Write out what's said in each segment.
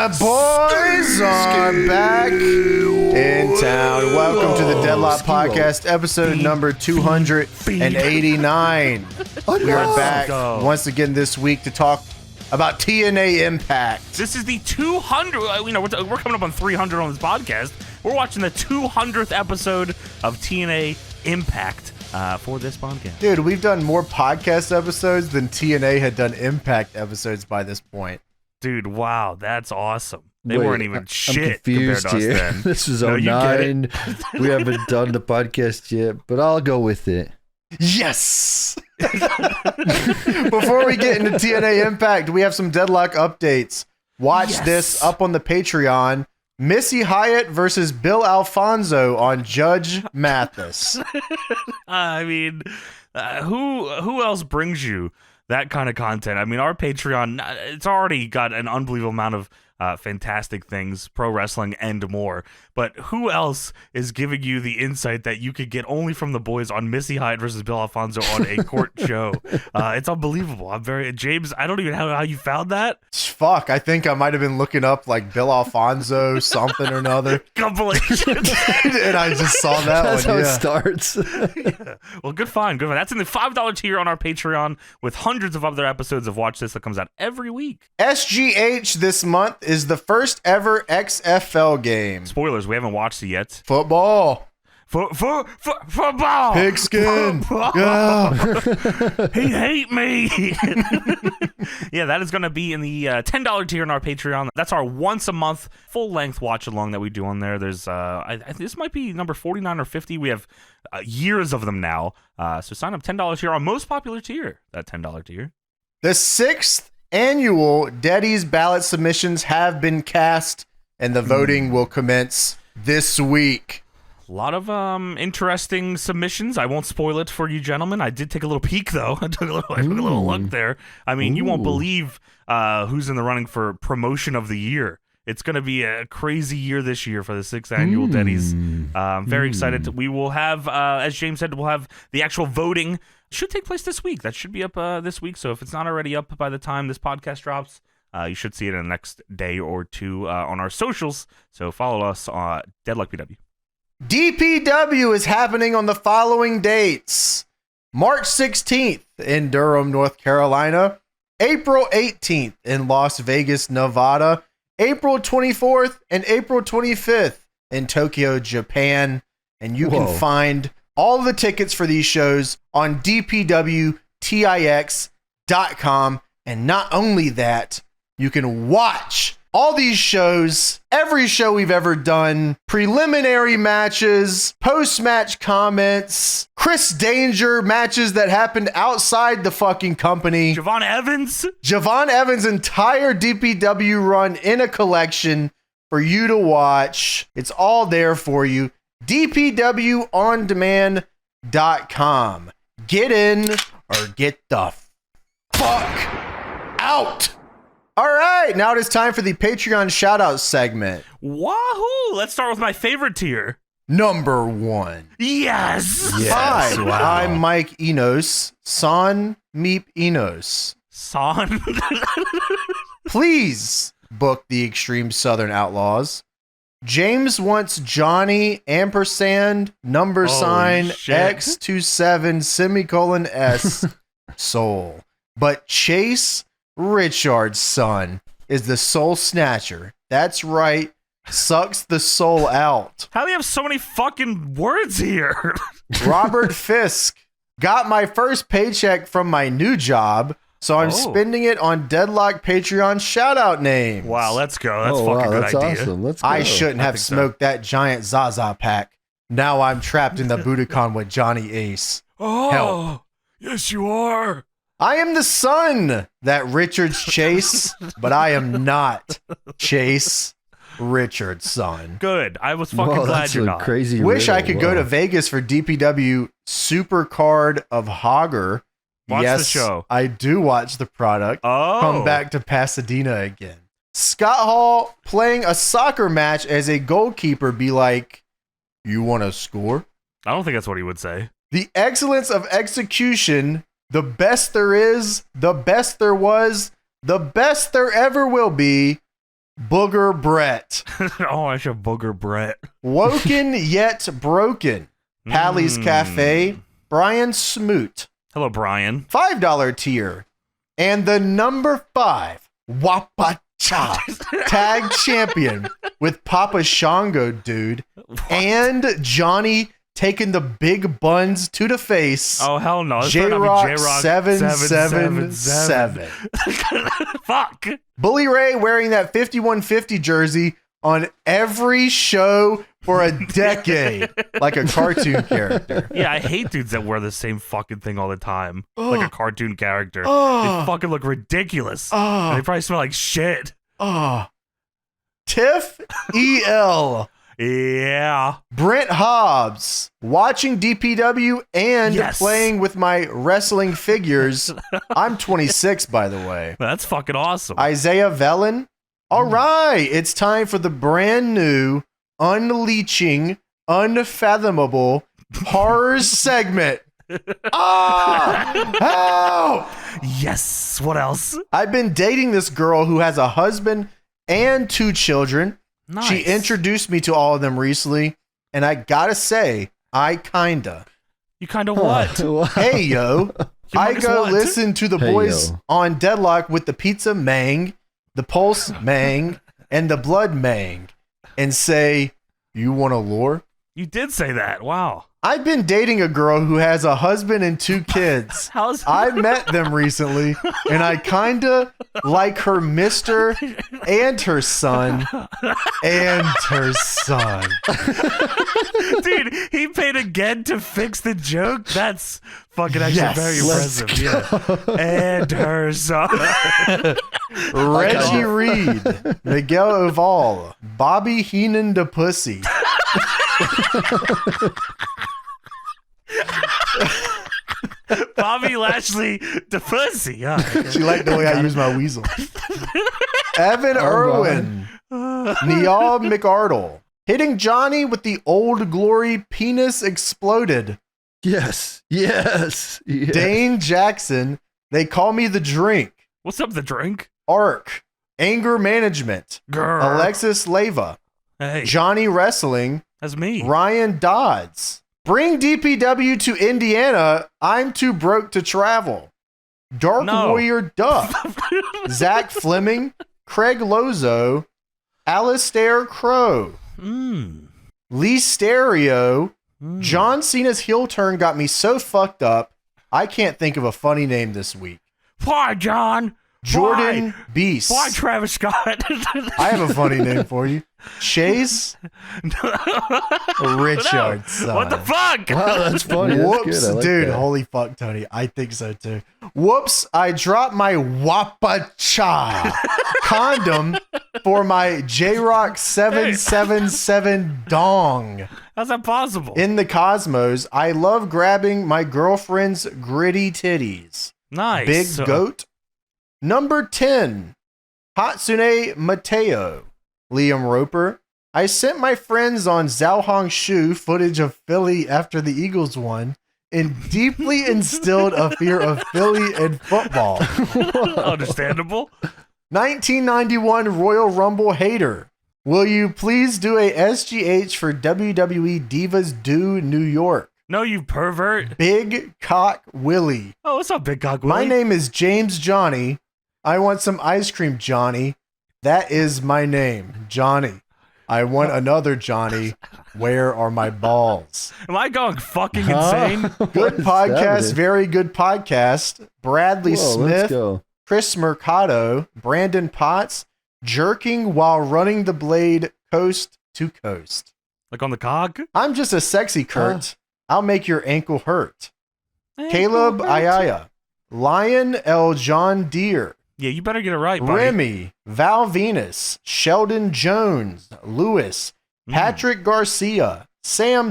My boys are back in town. Welcome to the Deadlock Podcast, episode number 289. We are back once again this week to talk about TNA Impact. This is the 200. We're coming up on 300 on this podcast. We're watching the 200th episode of TNA Impact for this podcast. Dude, we've done more podcast episodes than TNA had done Impact episodes by this point. Dude, wow, that's awesome. They weren't even shit confused compared to here. us then. This is 09. We haven't done the podcast yet, but I'll go with it. Yes! Before we get into TNA Impact, we have some Deadlock updates. Watch this up on the Patreon. Missy Hyatt versus Bill Alfonso on Judge Mathis. I mean, who else brings you that kind of content? I mean, our Patreon, it's already got an unbelievable amount of fantastic things, pro wrestling and more. But who else is giving you the insight that you could get only from the boys on Missy Hyatt versus Bill Alfonso on a court show? It's unbelievable. James, I don't even know how you found that. Fuck, I think I might have been looking up like Bill Alfonso something or another. Compilation. And I just saw that That's one. how it starts. Yeah. Well, good find. That's in the $5 tier on our Patreon with hundreds of other episodes of Watch This that comes out every week. SGH this month is the first ever XFL game. Spoilers, we haven't watched it yet. Football. Football. Pigskin. Yeah. He hate me. Yeah, that is going to be in the $10 tier on our Patreon. That's our once a month full length watch along that we do on there. There's this might be number 49 or 50. We have years of them now. So sign up $10 here, our most popular tier. That $10 tier. The 6th annual Daddy's ballot submissions have been cast, and the voting will commence this week. A lot of interesting submissions. I won't spoil it for you gentlemen. I did take a little peek, though. I took a little look there. I mean, you won't believe who's in the running for promotion of the year. It's going to be a crazy year this year for the 6th annual Daddies. I'm very excited. We will have, as James said, we'll have the actual voting. Should take place this week. That should be up this week. So if it's not already up by the time this podcast drops, you should see it in the next day or two on our socials. So follow us on Deadlock PW. DPW is happening on the following dates: March 16th in Durham, North Carolina, April 18th in Las Vegas, Nevada, April 24th and April 25th in Tokyo, Japan. And you can find all the tickets for these shows on dpwtix.com. And not only that, you can watch all these shows, every show we've ever done, preliminary matches, post-match comments, Chris Danger matches that happened outside the fucking company. Javon Evans' entire DPW run in a collection for you to watch. It's all there for you. DPWOnDemand.com. Get in or get the fuck out. All right, now it is time for the Patreon shout-out segment. Wahoo! Let's start with my favorite tier. Number 1. Yes! Hi, I'm Mike Enos. Son Meep Enos. Son? Please book the Extreme Southern Outlaws. James wants Johnny ampersand number sign X27 semicolon S soul. But Chase Richard's son is the soul snatcher. That's right. Sucks the soul out. How do you have so many fucking words here? Robert Fisk. Got my first paycheck from my new job, so I'm spending it on Deadlock Patreon shout-out names. Wow, let's go. That's fucking good that's idea. Awesome. Let's go. I shouldn't have smoked that giant Zaza pack. Now I'm trapped in the Budokan with Johnny Ace. Oh, Help. Yes, you are. I am the son that Richards chase, but I am not Chase Richards' son. Good. I was fucking glad you're not. Crazy. Wish I could go to Vegas for DPW Supercard of Hogger. Watch yes, the show. I do watch the product. Oh. Come back to Pasadena again. Scott Hall playing a soccer match as a goalkeeper be like, you want to score? I don't think that's what he would say. The excellence of execution, the best there is, the best there was, the best there ever will be. Booger Brett. Oh, I should Booger Brett. Woken Yet Broken. Pally's Cafe. Brian Smoot. Hello, Brian. $5 tier. And the number 5 Wapacha tag champion with Papa Shango, dude. What? And Johnny taking the big buns to the face. Oh, hell no. This J better not be Rock J-Rock 777. Fuck. Bully Ray wearing that 5150 jersey on every show for a decade, like a cartoon character. Yeah, I hate dudes that wear the same fucking thing all the time, like a cartoon character. They Oh, fucking look ridiculous. oh, They probably smell like shit. oh. Tiff EL. Yeah. Brent Hobbs watching DPW and Yes. playing with my wrestling figures. I'm 26, by the way. That's fucking awesome. Isaiah Vellon. All right, it's time for the brand new, unleashing, unfathomable horrors segment. Help! Yes. What else? I've been dating this girl who has a husband and 2 children. Nice. She introduced me to all of them recently, and I gotta say, I kinda. You kind of what? Hey, yo. I Humongous go what? listen to the Hey, boys yo. on Deadlock with the pizza mang, the pulse mang, and the blood mang, and say, you want a lure? You did say that. Wow. I've been dating a girl who has a husband and 2 kids. How's I met them recently, and I kinda like her mister and her son. And her son. Dude, he paid again to fix the joke. That's fucking actually Yes. very Let's impressive. Yeah. And her son. Reggie Reed, Miguel Oval, Bobby Heenan the Pussy. Bobby Lashley, the pussy. Yeah. She liked the way I use my weasel. Evan Irwin, Niall McArdle, hitting Johnny with the Old Glory penis exploded. Yes. Yes. Yes. Dane Jackson, they call me the drink. What's up, the drink? Arc, anger management. Girl. Alexis Leva, Hey, Johnny Wrestling, that's me. Ryan Dodds. Bring DPW to Indiana. I'm too broke to travel. Dark No. Warrior Duck. Zach Fleming. Craig Lozo. Alistair Crow. Lee Stereo. John Cena's heel turn got me so fucked up, I can't think of a funny name this week. Why, John? Jordan Beast. Why, Travis Scott? I have a funny name for you. Chase Richard. No. What the fuck? Wow, that's funny. That's Whoops, good. I like dude. that. Holy fuck, Tony. I think so too. Whoops, I dropped my Wapacha condom for my J-Rock 777 dong. How's that possible? In the cosmos, I love grabbing my girlfriend's gritty titties. Nice. Big So- Goat. Number 10, Hatsune Mateo. Liam Roper. I sent my friends on Zhao Hong Shu footage of Philly after the Eagles won and deeply instilled a fear of Philly and football. Understandable. 1991 Royal Rumble hater. Will you please do a SGH for WWE Divas Do New York? No, you pervert. Big Cock Willie. Oh, what's up, Big Cock My Willie? name is James Johnny. I want some ice cream, Johnny. That is my name, Johnny. I want another Johnny. Where are my balls? Am I going fucking insane? Good What's podcast, happening? very good podcast. Bradley Whoa, let's Smith, go. Chris Mercado, Brandon Potts, jerking while running the blade coast to coast. Like on the cock? I'm just a sexy Kurt. I'll make your ankle hurt. Caleb Ayaya, Lion L. John Deere, Yeah, you better get it right, buddy. Remy, Val Venus, Sheldon Jones, Lewis, Patrick Garcia, Sam,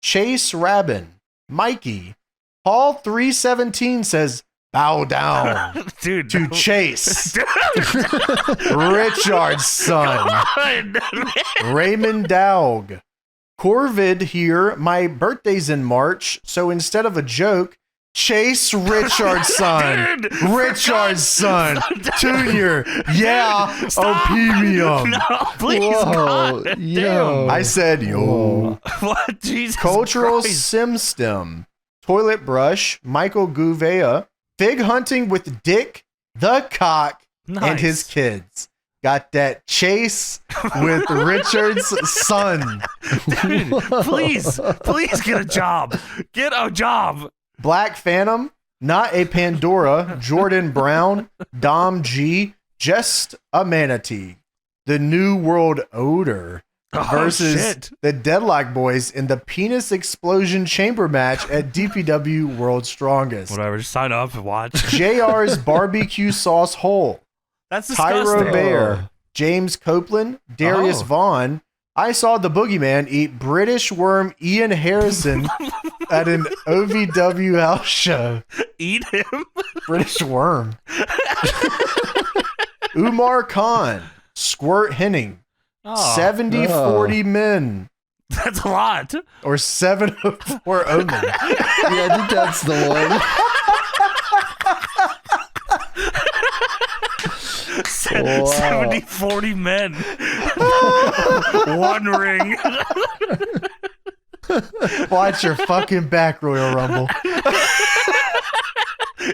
Chase Rabin, Mikey, Paul 317 says, bow down Dude. to no. Chase, Richard's son, Raymond Dowg, Corvid here. My birthday's in March, so instead of a joke, Chase Richardson. Dude, Richardson. Junior. Yeah. Stop. Opimium. No, please, Whoa, God yo. damn. I said, yo. What? Jesus Cultural Christ. sim stem. Toilet brush. Michael Gouveia. Fig hunting with Dick the Cock and his kids. Got that Chase with Richard's son. Dude, please get a job. Get a job. Black Phantom, not a Pandora, Jordan Brown, Dom G, just a manatee. The New World Odor versus shit. the Deadlock Boys in the Penis Explosion Chamber match at DPW World Strongest. Whatever, just sign up and watch. JR's Barbecue Sauce Hole. That's disgusting. Tyro Bear, James Copeland, Darius Vaughn. I saw the Boogeyman eat British worm Ian Harrison at an OVW house show. Eat him? British worm. Umar Khan, Squirt Henning, Oh, 70-40 men, that's a lot. or 704 Omen. Yeah, I think that's the one. Wow. 70-40 men. One ring. Watch your fucking back, Royal Rumble.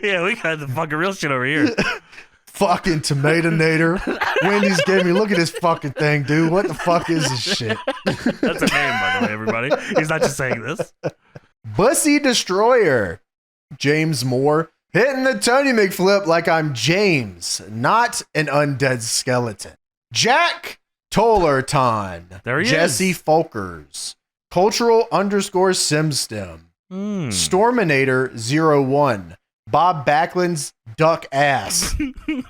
Yeah, we got the fucking real shit over here. Fucking Tomatonator. Wendy's gave me, look at this fucking thing, dude. What the fuck is this shit? That's a name, by the way, everybody. He's not just saying this. Bussy Destroyer. James Moore. Hitting the Tony McFlip like I'm James, not an undead skeleton. Jack Tollerton. There he Jesse is. Folkers. Cultural _ Simstem. Storminator 01. Bob Backlund's duck ass.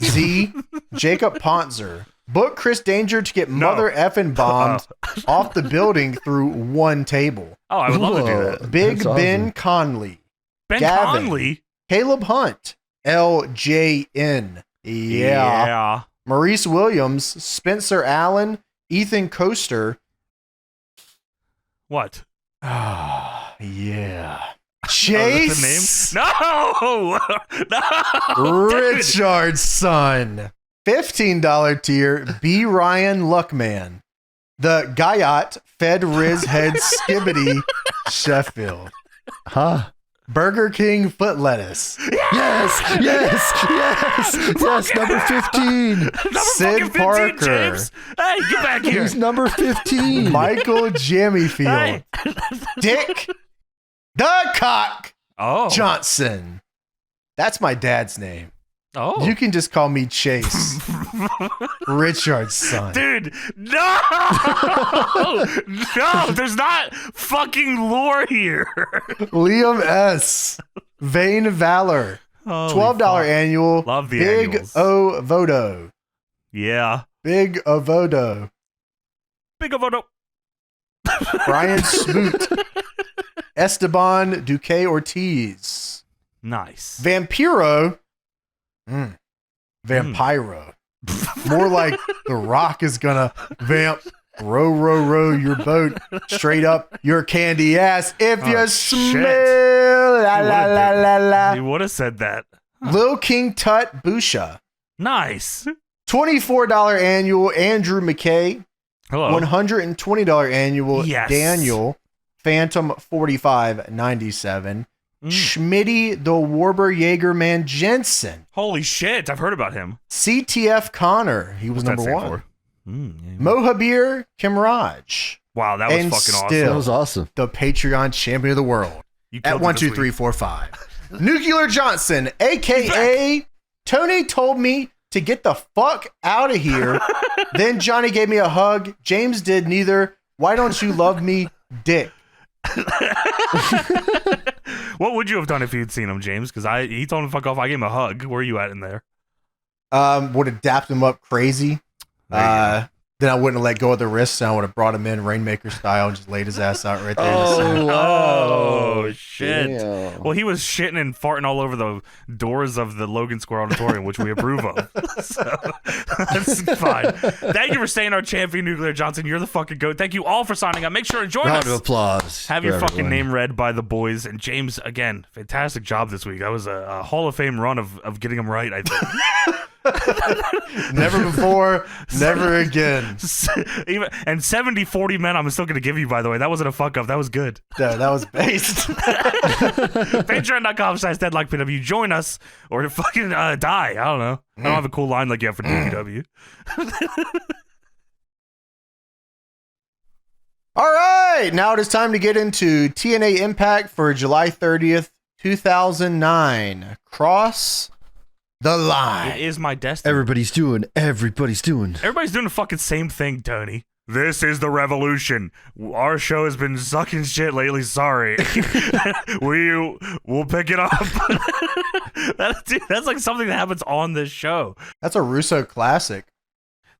Z. Jacob Pontzer. Book Chris Danger to get mother effing bombed off the building through one table. Oh, I would love to do Whoa. that. Big That's Ben awesome. Conley. Ben Gavin. Conley? Caleb Hunt. LJN. Yeah. Maurice Williams. Spencer Allen. Ethan Coaster. What? Ah, yeah. Oh, Chase. that's the name? No! No! Dude. Richard's son. $15 tier. B. Ryan Luckman. The Guyot Fed Riz Head Skibbity Sheffield. Huh? Burger King Foot Lettuce. Yes, number 15. Number Sid fucking 15, Parker. James. Hey, get back here. He's number 15. Michael Jammyfield. Hey. Dick the Cock Oh. Johnson. That's my dad's name. Oh. You can just call me Chase. Richard's son. Dude, no! No, there's not fucking lore here. Liam S. Vain Valor. Holy $12 fuck. annual. Love the Big annuals. O Vodo. Yeah. Big Avodo. Big of a Brian Smoot. Esteban Duque Ortiz. Nice. Vampiro. Vampiro. More like The Rock is gonna vamp. Row your boat straight up your candy ass if you Oh, smell. La, la, la, la, la. You would have said that. Lil King Tut Busha. Nice. $24 annual Andrew McKay. Hello. $120 annual Yes. Daniel Phantom 4597. Schmitty the Warber Jaegerman Jensen. Holy shit, I've heard about him. CTF Connor. He was What's that number stand one. for? Yeah. Mohabir Kimraj. Wow, that was And fucking awesome. still- That was awesome. The Patreon champion of the world. You At killed it 1, this 2, week. 3, 4, 5. Nuclear Johnson, aka Tony told me to get the fuck out of here. Then Johnny gave me a hug. James did neither. Why don't you love me, dick? What would you have done if you'd seen him, James? Because he told him to fuck off. I gave him a hug. Where are you at in there? Would have dapped him up crazy. There you Then I wouldn't have let go of the wrists, and I would have brought him in Rainmaker style and just laid his ass out right there. Oh, shit. Damn. Well, he was shitting and farting all over the doors of the Logan Square Auditorium, which we approve of. So that's fine. Thank you for staying our champion, Nuclear Johnson. You're the fucking GOAT. Thank you all for signing up. Make sure to join Round us. of applause. Have for your fucking everyone. name read by the boys. And James, again, fantastic job this week. That was a Hall of Fame run of getting them right, I think. Never before, never again. And 70-40 men, I'm still going to give you, by the way. That wasn't a fuck up. That was good. That was based. Patreon.com/DeadlockPW. Join us or fucking die. I don't know. I don't have a cool line like you have for DPW. All right, now it is time to get into TNA Impact for July 30th, 2009. Cross the line. It is my destiny. Everybody's doing. Everybody's doing the fucking same thing, Tony. This is the revolution. Our show has been sucking shit lately. Sorry. We'll pick it up. That's like something that happens on this show. That's a Russo classic.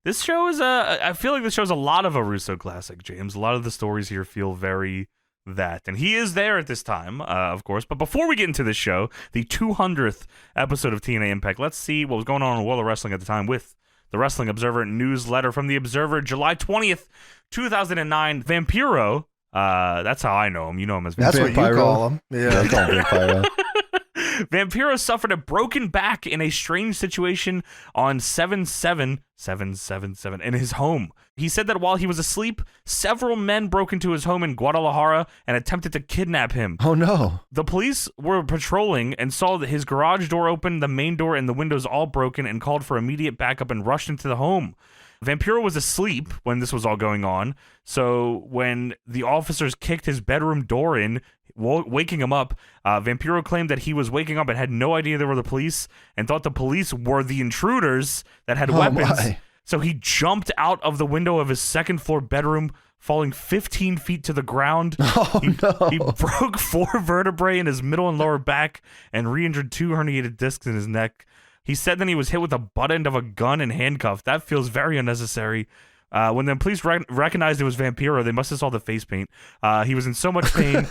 This show is I feel like this show's a lot of a Russo classic, James. A lot of the stories here feel very that. And he is there at this time, of course. But before we get into this show, the 200th episode of TNA Impact, let's see what was going on in the world of wrestling at the time with the Wrestling Observer newsletter from the Observer, July 20th, 2009. Vampiro, that's how I know him. You know him as That's Vampiro. what you call him. I call him Vampiro. Vampiro suffered a broken back in a strange situation on 7/7/7/7/7 in his home. He said that while he was asleep, several men broke into his home in Guadalajara and attempted to kidnap him. Oh no. The police were patrolling and saw that his garage door open, the main door and the windows all broken, and called for immediate backup and rushed into the home. Vampiro was asleep when this was all going on, so when the officers kicked his bedroom door in, waking him up, Vampiro claimed that he was waking up and had no idea they were the police and thought the police were the intruders that had weapons. My. So he jumped out of the window of his second floor bedroom, falling 15 feet to the ground. Oh no. He broke 4 vertebrae in his middle and lower back and re-injured 2 herniated discs in his neck. He said then he was hit with the butt end of a gun and handcuffed. That feels very unnecessary. When the police recognized it was Vampiro, they must have saw the face paint. He was in so much pain,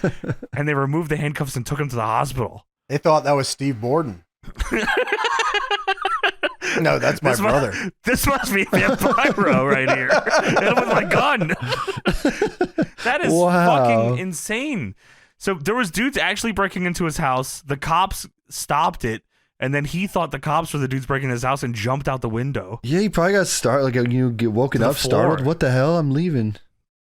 and they removed the handcuffs and took him to the hospital. They thought that was Steve Borden. No, that's my brother. This must be Vampiro right here. Hit him with my gun. That is fucking insane. So there was dudes actually breaking into his house. The cops stopped it. And then he thought the cops were the dudes breaking his house and jumped out the window. Yeah, he probably got startled. Like you get woken up, startled. What the hell? I'm leaving.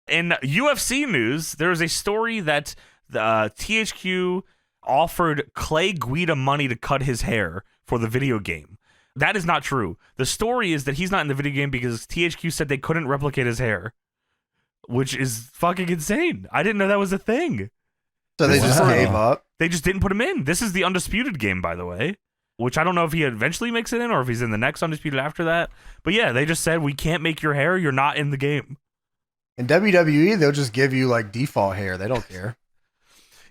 In UFC news, there is a story that the THQ offered Clay Guida money to cut his hair for the video game. That is not true. The story is that he's not in the video game because THQ said they couldn't replicate his hair, which is fucking insane. I didn't know that was a thing. So they just gave up. They just didn't put him in. This is the Undisputed game, by the way. Which I don't know if he eventually makes it in or if he's in the next Undisputed after that. But yeah, they just said, we can't make your hair. You're not in the game. In WWE, they'll just give you like default hair. They don't care.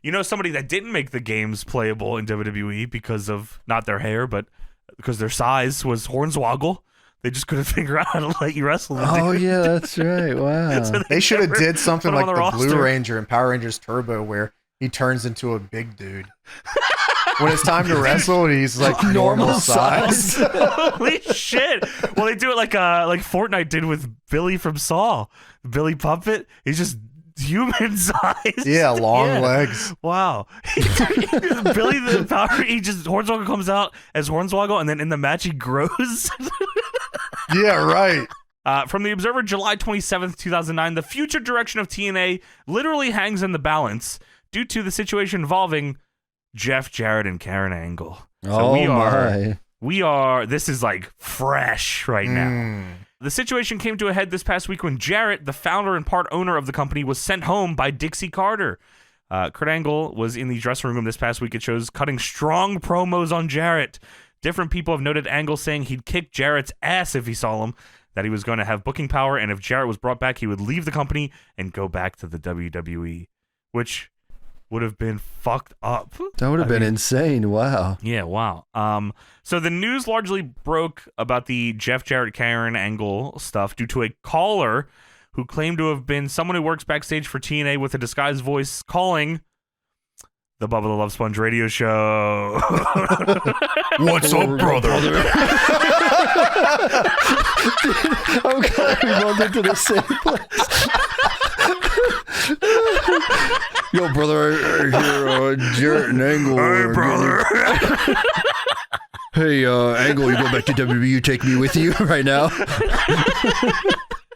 You know, somebody that didn't make the games playable in WWE because of not their hair, but because their size was Hornswoggle. They just couldn't figure out how to let you wrestle. Oh, yeah, that's right. Wow. So They should have did something put him like on the the Blue roster. Ranger in Power Rangers Turbo where he turns into a big dude. When it's time to wrestle, he's like normal size. Holy shit. Well, they do it like Fortnite did with Billy from Saw. Billy Puppet. He's just human size. Yeah, long legs. Wow. Billy the Power, Hornswoggle comes out as Hornswoggle, and then in the match he grows. Yeah, right. From the Observer, July 27th, 2009, the future direction of TNA literally hangs in the balance due to the situation involving Jeff Jarrett and Karen Angle. So we are, this is like fresh right now. The situation came to a head this past week when Jarrett, the founder and part owner of the company, was sent home by Dixie Carter. Kurt Angle was in the dressing room this past week, it shows, cutting strong promos on Jarrett. Different people have noted Angle saying he'd kick Jarrett's ass if he saw him, that he was going to have booking power, and if Jarrett was brought back, he would leave the company and go back to the WWE. Which, would have been fucked up. That would have been insane. Wow. Yeah, wow. So the news largely broke about the Jeff Jarrett Karen Angle stuff due to a caller who claimed to have been someone who works backstage for TNA with a disguised voice calling the Bubba the Love Sponge radio show. What's up, brother? I'm glad we rolled into the same place. Yo, brother, here, Jarrett and Angle. Hey, brother. Hey, Angle, you go back to WWE, you take me with you right now?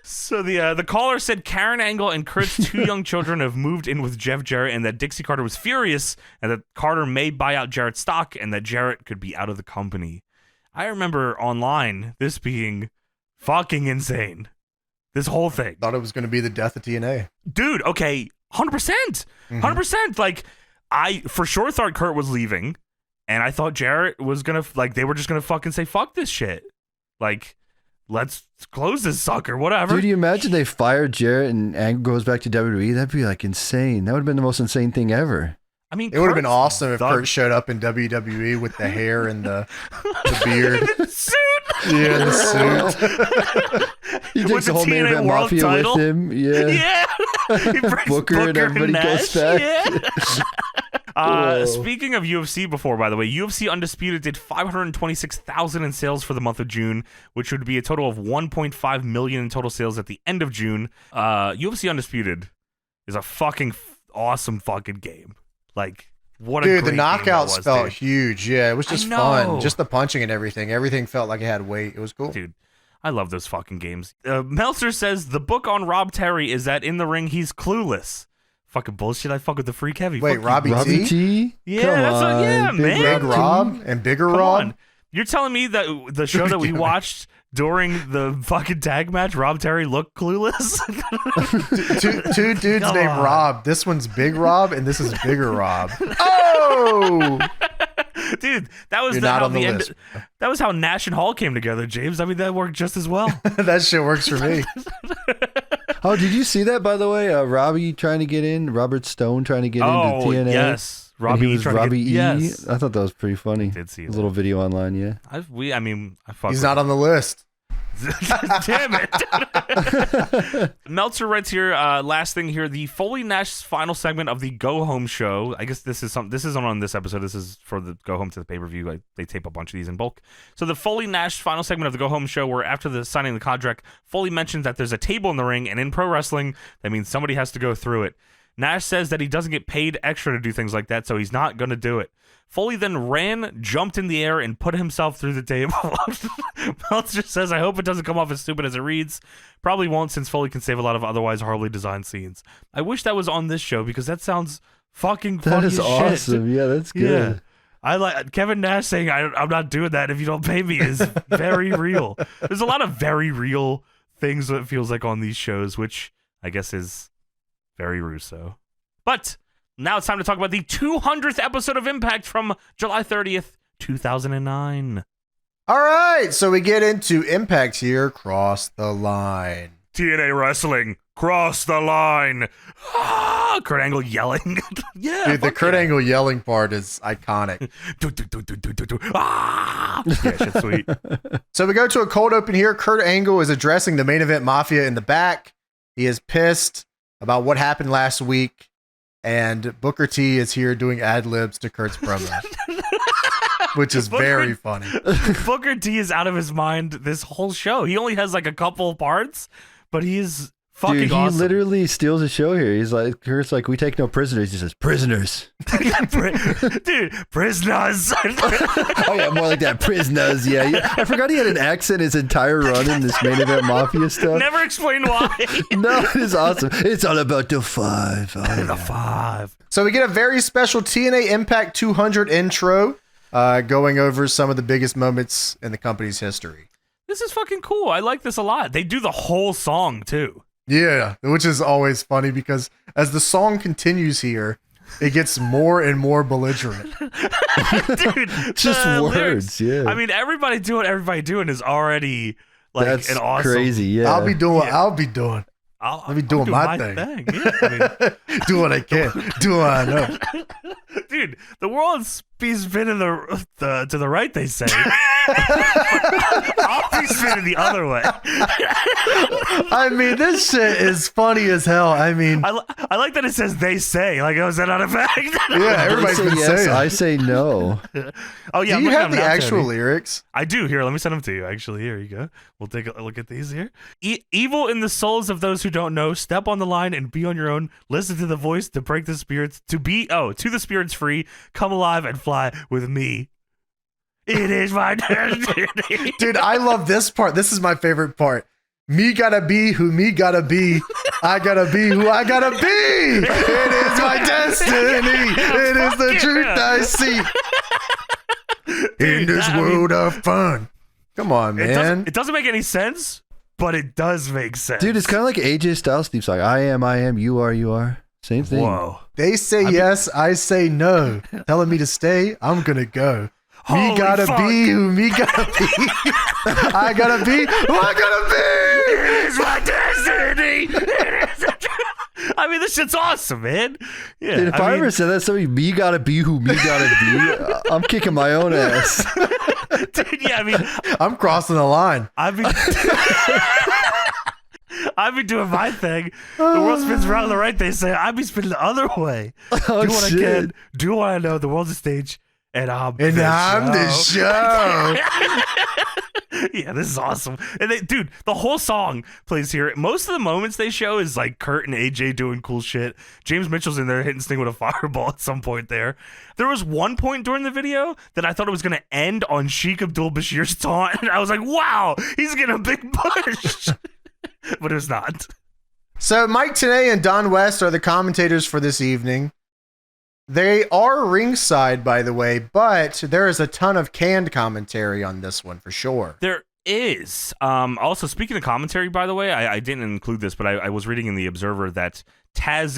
So the caller said Karen Angle and Kurt's 2 young children have moved in with Jeff Jarrett, and that Dixie Carter was furious, and that Carter may buy out Jarrett's stock, and that Jarrett could be out of the company. I remember online this being fucking insane. This whole thing. Thought it was going to be the death of TNA. Dude, okay, 100%. 100%. Like, I for sure thought Kurt was leaving, and I thought Jarrett was going to, like, they were just going to fucking say, fuck this shit. Like, let's close this sucker, whatever. Dude, you imagine they fired Jarrett and Angle goes back to WWE? That'd be, like, insane. That would have been the most insane thing ever. I mean, it would have been awesome if Kurt showed up in WWE with the hair and the beard. Suit. Yeah, the suit. He takes the whole Main Event Mafia title with him. Yeah. He brings Booker and everybody goes back. Yeah. Speaking of UFC before, by the way, UFC Undisputed did 526,000 in sales for the month of June, which would be a total of 1.5 million in total sales at the end of June. UFC Undisputed is a fucking awesome fucking game. Like, what a Dude, great the game that knockouts was, felt dude. huge. Yeah, it was just I know. fun. Just the punching and everything. Everything felt like it had weight. It was cool. Dude, I love those fucking games. Meltzer says the book on Rob Terry is that in the ring he's clueless. Fucking bullshit. I fuck with the freak heavy. Wait, Fuck you. Robbie T? Yeah, Come that's on, man. Big Rob and Bigger Come Rob. on. You're telling me that the show that we watched during the fucking tag match, Rob Terry looked clueless? Two dudes Come named on. Rob. This one's Big Rob and this is Bigger Rob. Oh! Dude, that was You're not how on the end. list. That was how Nash and Hall came together, James. I mean, that worked just as well. That shit works for me. Oh, did you see that, by the way? Robbie trying to get in, Robert Stone trying to get into TNA. Yes. And Robbie he was trying Robbie to E. get, yes. I thought that was pretty funny. Did see A that. little video online, yeah. I fuck He's with not on the list. Damn it. Meltzer writes here, last thing here, the Foley Nash final segment of the Go Home show. I guess this isn't on this episode. This is for the Go Home to the pay-per-view. Like, they tape a bunch of these in bulk. So the Foley Nash final segment of the Go Home show, where after the signing of the contract, Foley mentions that there's a table in the ring, and in pro wrestling, that means somebody has to go through it. Nash says that he doesn't get paid extra to do things like that, so he's not going to do it. Foley then jumped in the air, and put himself through the table. Meltzer says, I hope it doesn't come off as stupid as it reads. Probably won't, since Foley can save a lot of otherwise horribly designed scenes. I wish that was on this show, because that sounds fucking funny That is as awesome. shit. Yeah, that's good. Yeah. I like Kevin Nash saying, I'm not doing that if you don't pay me is very real. There's a lot of very real things that it feels like on these shows, which I guess is very Russo. But now it's time to talk about the 200th episode of Impact from July 30th, 2009. All right, so we get into Impact here. Cross the line. TNA Wrestling, cross the line. Ah! Kurt Angle yelling. Yeah, Dude, the fuck Kurt yeah. Angle yelling part is iconic. Ah! Yeah, shit's sweet. So we go to a cold open here. Kurt Angle is addressing the Main Event Mafia in the back. He is pissed about what happened last week. And Booker T is here doing ad-libs to Kurt's promo. Which is very funny. Booker T is out of his mind this whole show. He only has like a couple parts, but he is fucking Dude, he awesome. literally steals the show here. He's like, Kurt's like, we take no prisoners. He says, prisoners. Dude, prisoners. Oh yeah, more like that, prisoners. Yeah. I forgot he had an accent his entire run in this Main Event Mafia stuff. Never explain why. No, it is awesome. It's all about the 5. Oh, The yeah. 5. So we get a very special TNA Impact 200 intro, going over some of the biggest moments in the company's history. This is fucking cool. I like this a lot. They do the whole song too. Yeah, which is always funny because as the song continues here, it gets more and more belligerent. Dude, Just the words, lyrics. yeah. I mean, everybody doing is already like That's an awesome. crazy, yeah. I'll be doing. I'll be doing my thing. Yeah, I mean, do what I can. Do what I know. dude, the world's be spinning to the right, they say. I'll be spinning the other way. I mean, this shit is funny as hell. I mean, I like that it says they say. Like, oh, is that not a fact? yeah, everybody's been saying. I say no. Oh yeah, Do you have the actual lyrics? I do. Here, let me send them to you. Actually, here you go. We'll take a look at these here. Evil in the souls of those who don't know. Step on the line and be on your own. Listen to the voice to break the spirits. To the spirits free. Come alive and fly with me. It is my destiny. Dude, I love this part. This is my favorite part. Me gotta be who me gotta be. I gotta be who I gotta be. It is my destiny. It is the truth I see. In this world of fun. Come on, man. It doesn't make any sense, but it does make sense. Dude, it's kind of like AJ Styles theme song. I am, you are. Same thing. Whoa. They say yes, I say no. Telling me to stay, I'm gonna go. Me gotta be who me gotta be. I gotta be who I gotta be. It is my destiny. It is the truth. I mean, this shit's awesome, man. Yeah. Dude, if I ever said that, somebody, me gotta be who me gotta be, I'm kicking my own ass. Dude, yeah, I mean, I'm crossing the line. I've been doing my thing. The world spins around the right, they say. I've been spinning the other way. Oh, do what shit. I can. Do what I know. The world's a stage. And I'm the show. Yeah, this is awesome. And dude, the whole song plays here. Most of the moments they show is like Kurt and AJ doing cool shit. James Mitchell's in there hitting Sting with a fireball at some point there. There was one point during the video that I thought it was going to end on Sheik Abdul-Bashir's taunt. And I was like, wow, he's getting a big push. But it was not. So Mike Tenay and Don West are the commentators for this evening. They are ringside, by the way, but there is a ton of canned commentary on this one for sure. There is. Also, speaking of commentary, by the way, I didn't include this, but I was reading in the Observer that Taz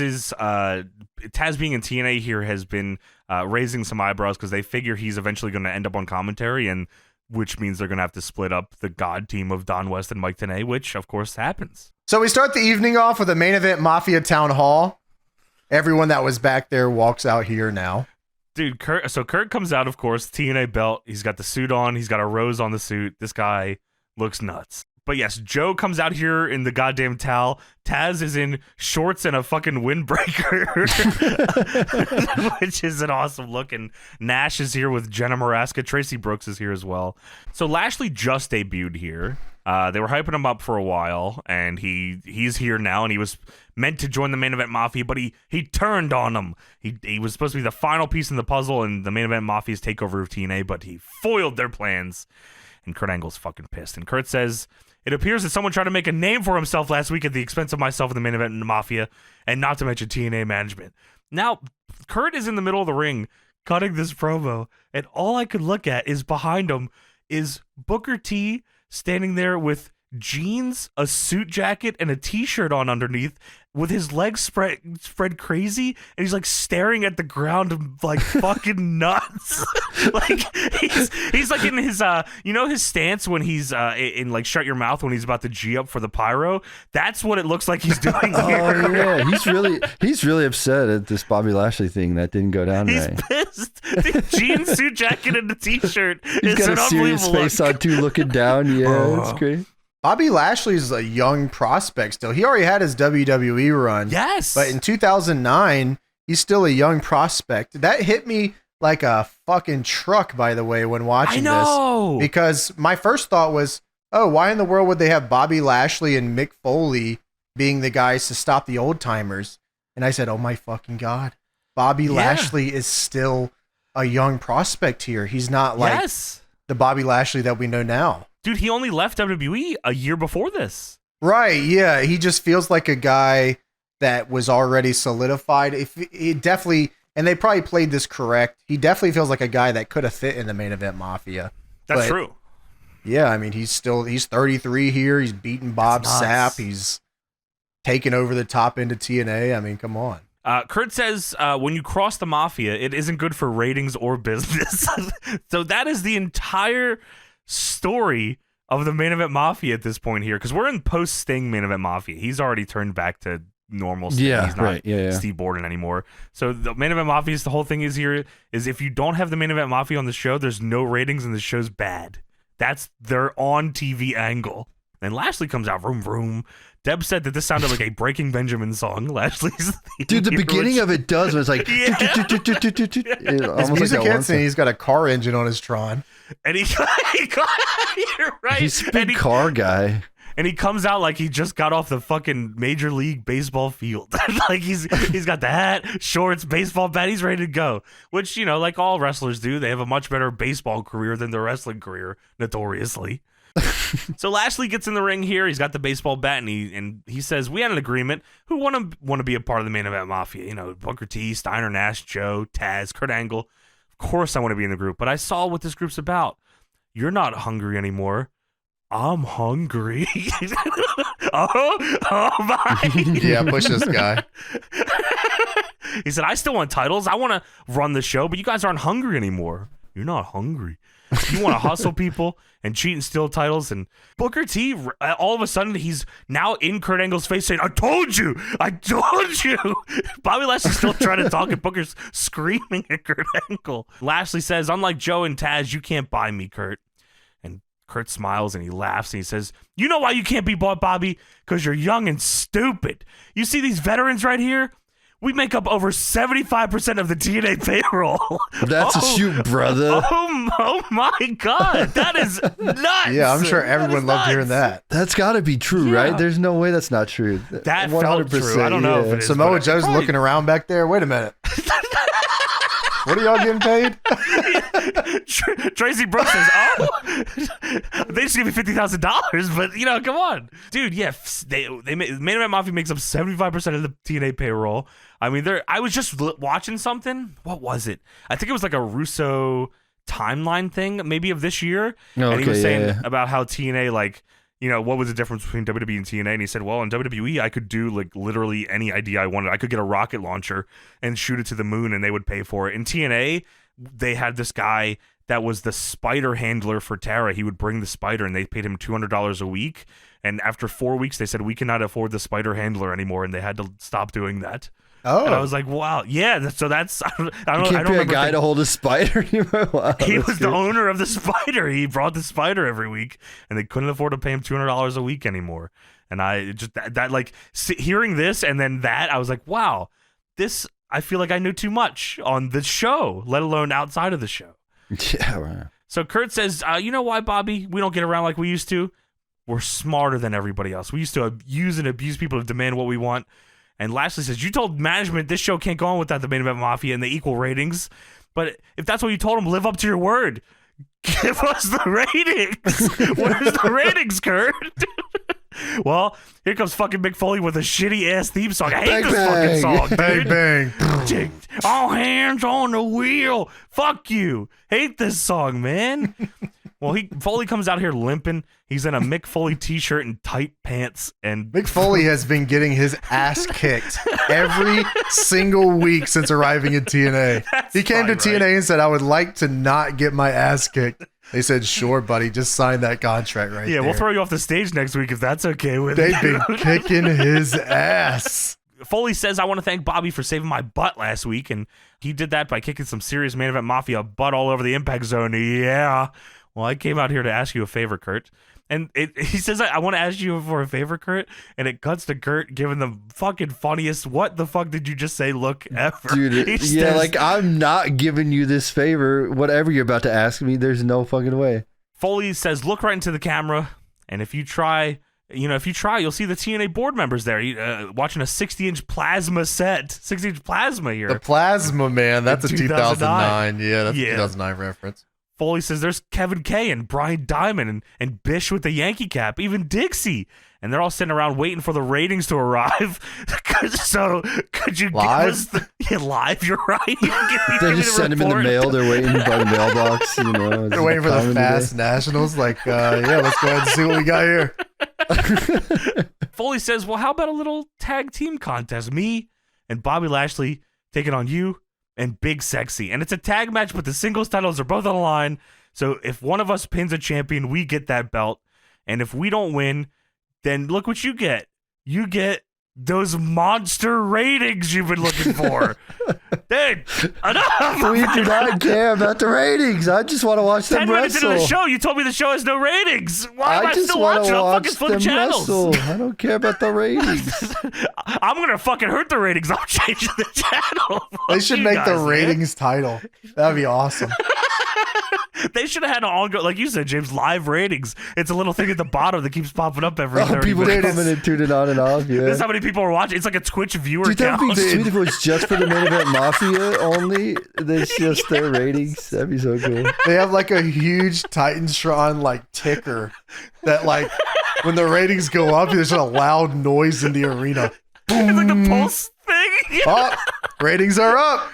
being in TNA here has been raising some eyebrows because they figure he's eventually going to end up on commentary, and which means they're going to have to split up the God team of Don West and Mike Tenay, which of course happens. So we start the evening off with a Main Event Mafia Town Hall. Everyone that was back there walks out here now. Dude, Kurt comes out, of course, TNA belt. He's got the suit on. He's got a rose on the suit. This guy looks nuts. But yes, Joe comes out here in the goddamn towel. Taz is in shorts and a fucking windbreaker, which is an awesome look. And Nash is here with Jenna Maraska. Tracy Brooks is here as well. So Lashley just debuted here. They were hyping him up for a while, and he's here now, and he was meant to join the Main Event Mafia, but he turned on him. He was supposed to be the final piece in the puzzle in the Main Event Mafia's takeover of TNA, but he foiled their plans. And Kurt Angle's fucking pissed. And Kurt says, it appears that someone tried to make a name for himself last week at the expense of myself in the Main Event Mafia, and not to mention TNA management. Now, Kurt is in the middle of the ring cutting this promo, and all I could look at is behind him is Booker T standing there with jeans, a suit jacket, and a t-shirt on underneath, with his legs spread crazy, and he's like staring at the ground like fucking nuts. Like he's like in his his stance when he's in like Shut Your Mouth when he's about to G up for the pyro. That's what it looks like he's doing here. Oh yeah, he's really upset at this Bobby Lashley thing that didn't go down he's right. Pissed. The jeans, suit jacket, and the t-shirt. He's got a serious face on too, looking down. Yeah, that's great. Bobby Lashley's a young prospect still. He already had his WWE run. Yes. But in 2009, he's still a young prospect. That hit me like a fucking truck, by the way, when watching this. Because my first thought was, oh, why in the world would they have Bobby Lashley and Mick Foley being the guys to stop the old timers? And I said, oh my fucking God. Bobby Lashley is still a young prospect here. He's not like the Bobby Lashley that we know now. Dude, he only left WWE a year before this. Right, yeah. He just feels like a guy that was already solidified. If he definitely, and they probably played this correct, he definitely feels like a guy that could have fit in the Main Event Mafia. That's true. Yeah, I mean, he's 33 here. He's beating Bob Sapp. He's taking over the top end of TNA. I mean, come on. Kurt says, when you cross the Mafia, it isn't good for ratings or business. So that is the entire story of the Main Event Mafia at this point here, because we're in post-Sting Main Event Mafia. He's already turned back to normal Sting. Yeah, He's not right. Yeah. Steve Borden anymore. So the Main Event Mafia, the whole thing is here is if you don't have the Main Event Mafia on the show, there's no ratings and the show's bad. That's their on-TV angle. And Lashley comes out, vroom, vroom. Deb said that this sounded like a Breaking Benjamin song. Lashley's theme. Dude, the here, beginning of it does. When it's like, Yeah. His music hits and he's got a car engine on his Tron. And you're right. he's a And big car guy. And he comes out like he just got off the fucking Major League Baseball field. Like he's got the hat, shorts, baseball bat. He's ready to go. Which, you know, like all wrestlers do, they have a much better baseball career than their wrestling career, notoriously. So Lashley gets in the ring here. He's got the baseball bat, and he says, "We had an agreement. Who want to be a part of the Main Event Mafia? You know, Booker T, Steiner, Nash, Joe, Taz, Kurt Angle. Of course, I want to be in the group. But I saw what this group's about. You're not hungry anymore. I'm hungry." oh my! Yeah, push this guy. He said, "I still want titles. I want to run the show, but you guys aren't hungry anymore. You're not hungry. You want to hustle people and cheat and steal titles." And Booker T, all of a sudden, he's now in Kurt Angle's face saying, "I told you. I told you." Bobby Lashley's still trying to talk, and Booker's screaming at Kurt Angle. Lashley says, "Unlike Joe and Taz, you can't buy me, Kurt." And Kurt smiles and he laughs and he says, "You know why you can't be bought, Bobby? Because you're young and stupid. You see these veterans right here? We make up over 75% of the TNA payroll." That's a shoot, brother. Oh my God. That is nuts. Yeah, I'm sure everyone loved hearing that. That's got to be true, Yeah. right? There's no way that's not true. That felt true. I don't know if it is. Samoa but Joe's probably- looking around back there. Wait a minute. What are y'all getting paid? Tracy Brooks says, "Oh, they just gave me $50,000, but you know, come on, dude." Yeah, Main Event Mafia makes up 75% of the TNA payroll. I mean, I was just watching something. What was it? I think it was like a Russo timeline thing, maybe of this year. And he was saying about how TNA, like, you know, what was the difference between WWE and TNA? And he said, well, in WWE, I could do like literally any idea I wanted. I could get a rocket launcher and shoot it to the moon and they would pay for it. In TNA, they had this guy that was the spider handler for Tara. He would bring the spider and they paid him $200 a week. And after 4 weeks, they said, we cannot afford the spider handler anymore. And they had to stop doing that. Oh, and I was like, wow, yeah. So that's I don't You can't pay a guy to hold a spider anymore. Wow, he was the owner of the spider. He brought the spider every week, and they couldn't afford to pay him $200 a week anymore. And I just that like hearing this and then that, I was like, wow, this. I feel like I knew too much on the show, let alone outside of the show. Yeah, right. So Kurt says, you know why, Bobby? We don't get around like we used to. We're smarter than everybody else. We used to use and abuse people to demand what we want. And Lashley says, you told management this show can't go on without the Main Event Mafia and the equal ratings. But if that's what you told them, live up to your word. Give us the ratings. Where's the ratings, Kurt? Well, here comes fucking Mick Foley with a shitty ass theme song. I hate this fucking song, dude. bang, bang. All hands on the wheel. Fuck you. Hate this song, man. Well, Foley comes out here limping. He's in a Mick Foley t-shirt and tight pants. And Mick Foley has been getting his ass kicked every single week since arriving in TNA. He came to TNA and said, I would like to not get my ass kicked. They said, sure, buddy, just sign that contract right there. Yeah, we'll throw you off the stage next week if that's okay with you. you. They've been kicking his ass. Foley says, I want to thank Bobby for saving my butt last week. And he did that by kicking some serious Main Event Mafia butt all over the Impact Zone. Yeah. Well, I came out here to ask you a favor, Kurt. And he says, I want to ask you for a favor, Kurt. And it cuts to Kurt giving the fucking funniest, what the fuck did you just say, look, ever. Dude, yeah, says, like, I'm not giving you this favor. Whatever you're about to ask me, there's no fucking way. Foley says, look right into the camera. And if you try, you'll see the TNA board members there watching a 60-inch plasma set. 60-inch plasma here. The plasma, man. That's a 2009. Yeah, that's a 2009 reference. Foley says there's Kevin Kay and Brian Diamond and Bish with the Yankee cap, even Dixie. And they're all sitting around waiting for the ratings to arrive. So could you live? Give us live? You're right. They just send them in the mail. They're waiting by the mailbox. They're waiting for the Fast Nationals. Like, yeah, let's go ahead and see what we got here. Foley says, well, how about a little tag team contest? Me and Bobby Lashley taking on you and Big Sexy. And it's a tag match, but the singles titles are both on the line. So if one of us pins a champion, we get that belt. And if we don't win, then look what you get. You get those monster ratings you've been looking for. Dude, enough. We do not care about the ratings. I just want to watch them 10 minutes wrestle. into the show, you told me the show has no ratings. Why am I just still want watching? to I'll watch fucking flip them channels. wrestle. I don't care about the ratings. I'm going to fucking hurt the ratings. I'm changing the channel. They should You make guys, the man. ratings title. That'd be awesome. They should have had an ongoing, like you said, James, live ratings. It's a little thing at the bottom that keeps popping up every 30 People minutes. coming and tuning on and off. Yeah. That's how many people are watching. It's like a Twitch viewer Dude, that'd be count. sweet if it was just for the Main Event Mafia only. That's just their ratings. That'd be so cool. They have like a huge Titantron like ticker that like when the ratings go up, there's a loud noise in the arena. It's like the pulse thing. Oh, ratings are up.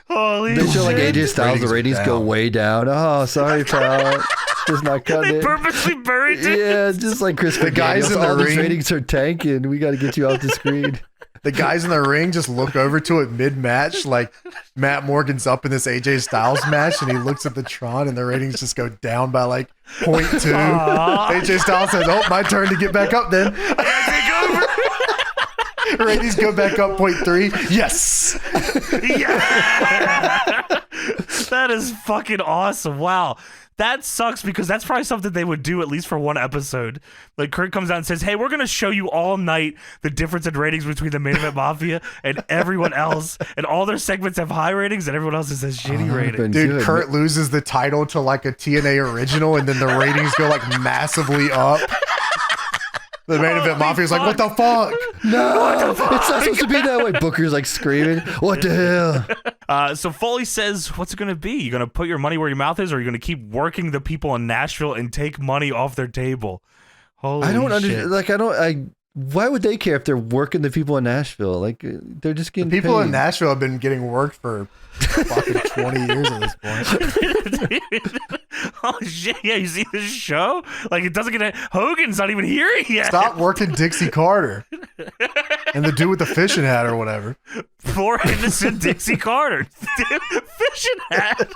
Holy They show like shit. AJ Styles, the ratings go way down. Oh, sorry, pal. Just not cutting They it. purposely buried it. Yeah, just like Chris The guys in the all these ring- ratings are tanking. We got to get you off the screen. The guys in the ring just look over to it mid-match, like Matt Morgan's up in this AJ Styles match, and he looks at the Tron, and the ratings just go down by like 0.2. AJ Styles says, "Oh, my turn to get back up." Then ratings go back up 0.3. Yes. Yeah. That is fucking awesome. Wow. That sucks because that's probably something they would do at least for one episode. Like Kurt comes out and says, "Hey, we're going to show you all night the difference in ratings between the Main Event Mafia and everyone else. And all their segments have high ratings and everyone else has shitty ratings." Dude, Good. Kurt loses the title to like a TNA original, and then the ratings go like massively up. The Main Event Mafia is like, "What the fuck?" No, it's not supposed to be that way. Booker's like screaming, "What the hell?" So Foley says, what's it going to be? You going to put your money where your mouth is, or are you going to keep working the people in Nashville and take money off their table? Holy I don't shit. understand. Like, why would they care if they're working the people in Nashville? Like, they're just getting People paid. in Nashville have been getting worked for fucking 20 years at this point. Oh shit! Yeah, you see this show? Like it doesn't get. Hogan's not even here yet. Stop working Dixie Carter and the dude with the fishing hat or whatever. Poor innocent Dixie Carter, fishing hat,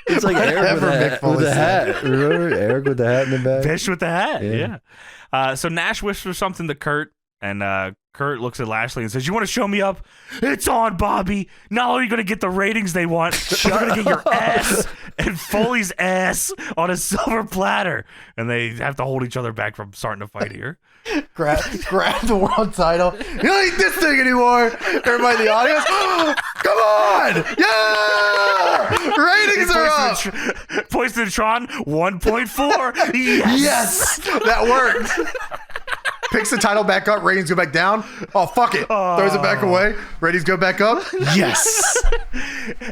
It's like Eric Whatever Mick with Foley the said. hat. Remember Eric with the hat in the back? fish with the hat. Yeah. Yeah. So Nash whispers something to Kurt, and Kurt looks at Lashley and says, "You want to show me up? It's on, Bobby. Not only are you going to get the ratings they want, but you're going to get your ass and Foley's ass on a silver platter." And they have to hold each other back from starting to fight here. Grab the world title. You don't need this thing anymore. Everybody in the audience, come on! Yeah! Ratings are up. Points to the Tron, 1.4. Yes. Yes, that worked. Picks the title back up. Ratings go back down. Oh, fuck it. Throws it back away. Ratings go back up. Yes.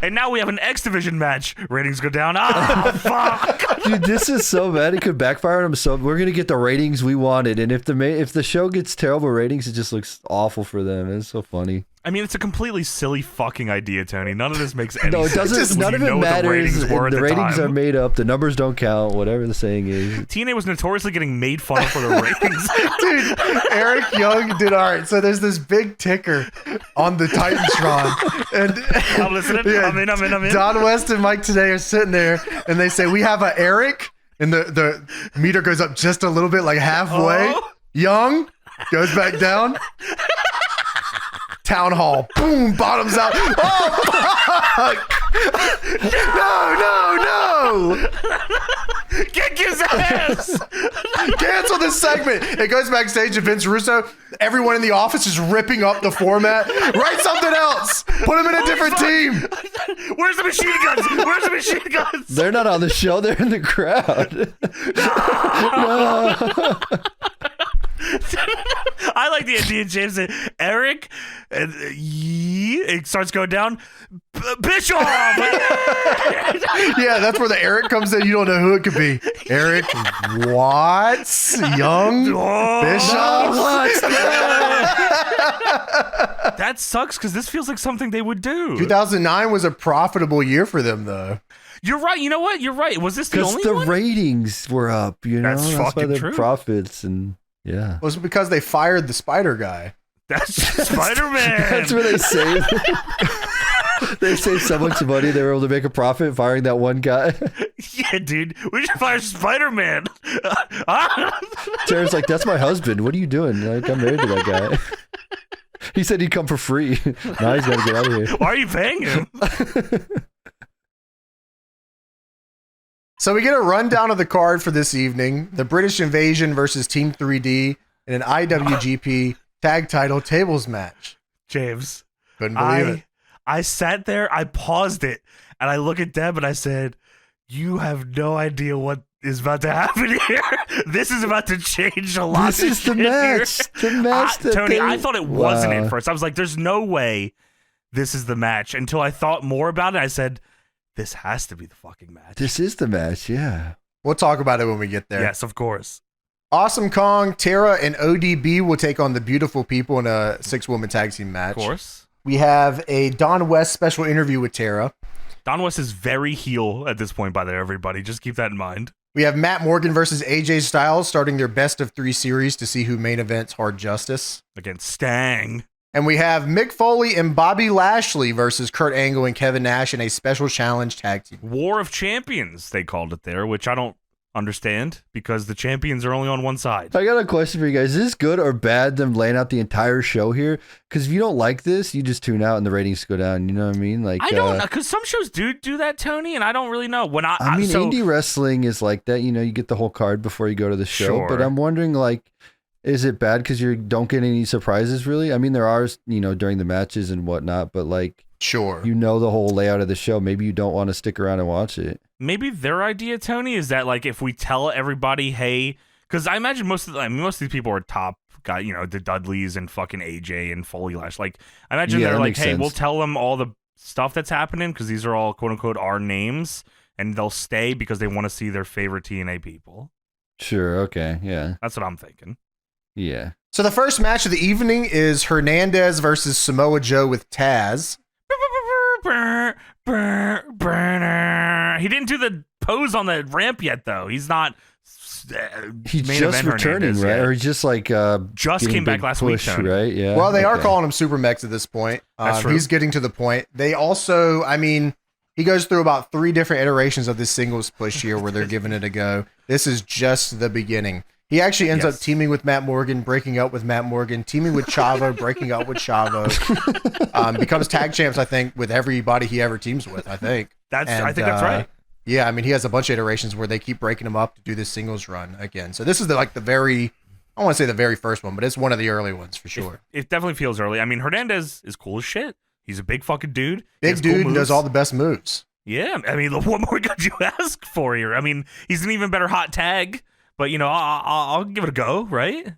And now we have an X Division match. Ratings go down. Oh, fuck. Dude, this is so bad. It could backfire on them. So we're gonna get the ratings we wanted, and if the show gets terrible ratings, it just looks awful for them. It's so funny. I mean, it's a completely silly fucking idea, Tony. None of this makes any No, it sense. doesn't. None You of it know what matters. The ratings were at The the ratings time. are made up. The numbers don't count. Whatever the saying is. TNA was notoriously getting made fun of for the ratings. Dude, Eric Young did all right. So there's this big ticker on the Titantron. And I'm listening. Yeah, I'm in. Don West and Mike today are sitting there, and they say, "We have a Eric," and the meter goes up just a little bit, like halfway. Oh. Young goes back down. Town Hall, boom, bottoms out. Oh, fuck! No! Kick his ass! Cancel this segment. It goes backstage, and Vince Russo, everyone in the office is ripping up the format. Write something else. Put him in a different team. Where's the machine guns? Where's the machine guns? They're not on the show. They're in the crowd. I like the idea, James. That Eric, and it starts going down. Bischoff! Yeah, that's where the Eric comes in. You don't know who it could be. Eric Watts, Young, Bischoff. That sucks because this feels like something they would do. 2009 was a profitable year for them, though. You're right. You know what? You're right. Was this the Because only the one? ratings were up. You know, That's why fucking their true. profits and yeah. It was because they fired the Spider guy. That's Spider-Man. That's where they say. They saved so much money, they were able to make a profit firing that one guy. Yeah, dude. We should fire Spider-Man. Tara's like, that's my husband. What are you doing? Like, I'm married to that guy. He said he'd come for free. Now he's got to get out of here. Why are you paying him? So we get a rundown of the card for this evening. The British Invasion versus Team 3D in an IWGP Tag Title Tables match. James. Couldn't believe it. I sat there, I paused it, and I look at Deb and I said, you have no idea what is about to happen here. This is about to change a lot. This is the match. Here. The match that Tony, they... I thought it wasn't at first. I was like, there's no way this is the match. Until I thought more about it, I said, this has to be the fucking match. This is the match, yeah. We'll talk about it when we get there. Yes, of course. Awesome Kong, Tara, and ODB will take on the Beautiful People in a 6-woman tag team match. Of course. We have a Don West special interview with Tara. Don West is very heel at this point, by the way, everybody. Just keep that in mind. We have Matt Morgan versus AJ Styles starting their best of 3 series to see who main events Hard Justice. Against Stang. And we have Mick Foley and Bobby Lashley versus Kurt Angle and Kevin Nash in a special challenge tag team. War of Champions, they called it there, which I don't understand because the champions are only on one side. I got a question for you guys. Is this good or bad, them laying out the entire show here? Because if you don't like this, you just tune out and the ratings go down. You know what I mean? Like, I don't know, because some shows do that, Tony, and I don't really know. I mean, indie wrestling is like that. You know, you get the whole card before you go to the show. Sure. But I'm wondering, like, is it bad because you don't get any surprises, really? I mean, there are, you know, during the matches and whatnot, but, like, sure, you know the whole layout of the show. Maybe you don't want to stick around and watch it. Maybe their idea, Tony, is that, like, if we tell everybody, hey, because I imagine most of these people are top guy, you know, the Dudleys and fucking AJ and Foley Lash. Like, I imagine they're like, hey, we'll tell them all the stuff that's happening because these are all quote unquote our names, and they'll stay because they want to see their favorite TNA people. Sure. Okay. Yeah. That's what I'm thinking. Yeah. So the first match of the evening is Hernandez versus Samoa Joe with Taz. He didn't do the pose on the ramp yet, though. He's not. He's just returning, right? Or he's just like just came back last week, Tony. Right? Yeah. Well, they are calling him Super Mex at this point. That's true. He's getting to the point. They also, I mean, he goes through about 3 different iterations of this singles push here where they're giving it a go. This is just the beginning. He actually ends up teaming with Matt Morgan, breaking up with Matt Morgan, teaming with Chavo, breaking up with Chavo. Becomes tag champs, I think, with everybody he ever teams with, I think. I think that's right. Yeah, I mean, he has a bunch of iterations where they keep breaking him up to do this singles run again. So this is the very, I don't want to say the very first one, but it's one of the early ones for sure. It definitely feels early. I mean, Hernandez is cool as shit. He's a big fucking dude. Big dude and does all the best moves. Yeah, I mean, what more could you ask for here? I mean, he's an even better hot tag. But, you know, I'll give it a go, right?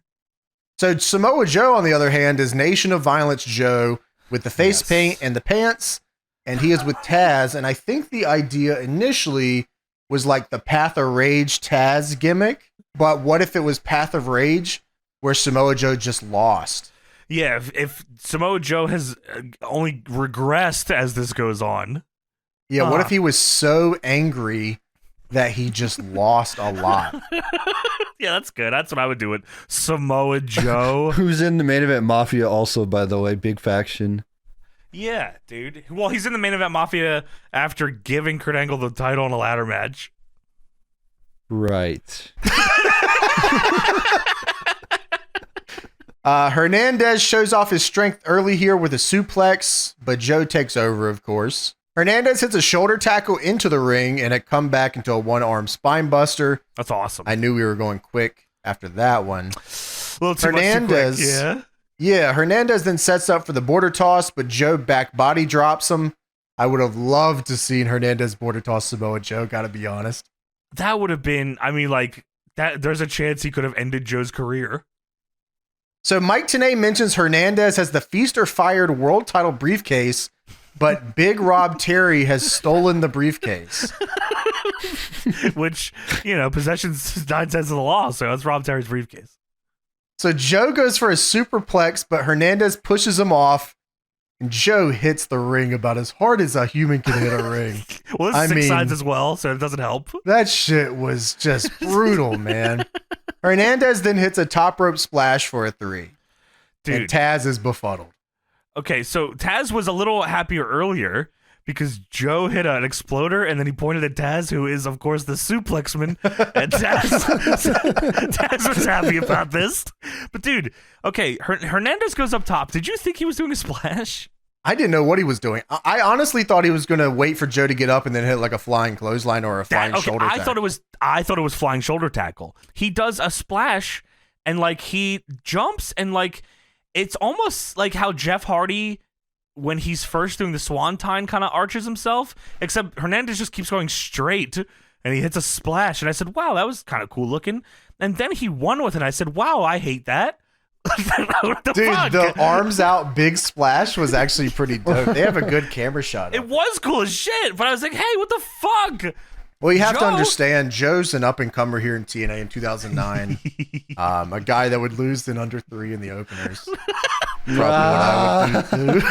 So Samoa Joe, on the other hand, is Nation of Violence Joe with the face paint and the pants. And he is with Taz. And I think the idea initially was like the Path of Rage Taz gimmick. But what if it was Path of Rage where Samoa Joe just lost? Yeah, if Samoa Joe has only regressed as this goes on. Yeah, what if he was so angry that he just lost a lot? Yeah, that's good. That's what I would do with Samoa Joe. Who's in the Main Event Mafia also, by the way, big faction. Yeah, dude. Well, he's in the Main Event Mafia after giving Kurt Angle the title in a ladder match. Right. Hernandez shows off his strength early here with a suplex, but Joe takes over, of course. Hernandez hits a shoulder tackle into the ring and a comeback into a one-arm spine buster. That's awesome. I knew we were going quick after that one. A little too Hernandez, much too quick, yeah. Hernandez then sets up for the border toss, but Joe back body drops him. I would have loved to see Hernandez border toss Samoa Joe, gotta be honest. That would have been, I mean, like, that. There's a chance he could have ended Joe's career. So Mike Tenay mentions Hernandez has the Feast or Fired world title briefcase, but Big Rob Terry has stolen the briefcase. Which, you know, possession's 9 cents of the law, so it's Rob Terry's briefcase. So Joe goes for a superplex, but Hernandez pushes him off, and Joe hits the ring about as hard as a human can hit a ring. Well, it's 6 sides as well, so it doesn't help. That shit was just brutal, man. Hernandez then hits a top rope splash for a 3. Dude. And Taz is befuddled. Okay, so Taz was a little happier earlier because Joe hit an exploder, and then he pointed at Taz, who is, of course, the suplexman. And Taz was happy about this. But, dude, okay, Hernandez goes up top. Did you think he was doing a splash? I didn't know what he was doing. I honestly thought he was going to wait for Joe to get up and then hit like a flying clothesline or a flying shoulder tackle. I thought it was flying shoulder tackle. He does a splash, and, like, he jumps, and, like, it's almost like how Jeff Hardy, when he's first doing the swanton, kind of arches himself, except Hernandez just keeps going straight, and he hits a splash. And I said, wow, that was kind of cool looking. And then he won with it. I said, wow, I hate that. What the Dude, fuck? the arms out big splash was actually pretty dope. They have a good camera shot. It was cool as shit, but I was like, hey, what the fuck? Well, you have Joe? to understand, Joe's an up-and-comer here in TNA in 2009. A guy that would lose in under 3 in the openers. Probably what I would do, too.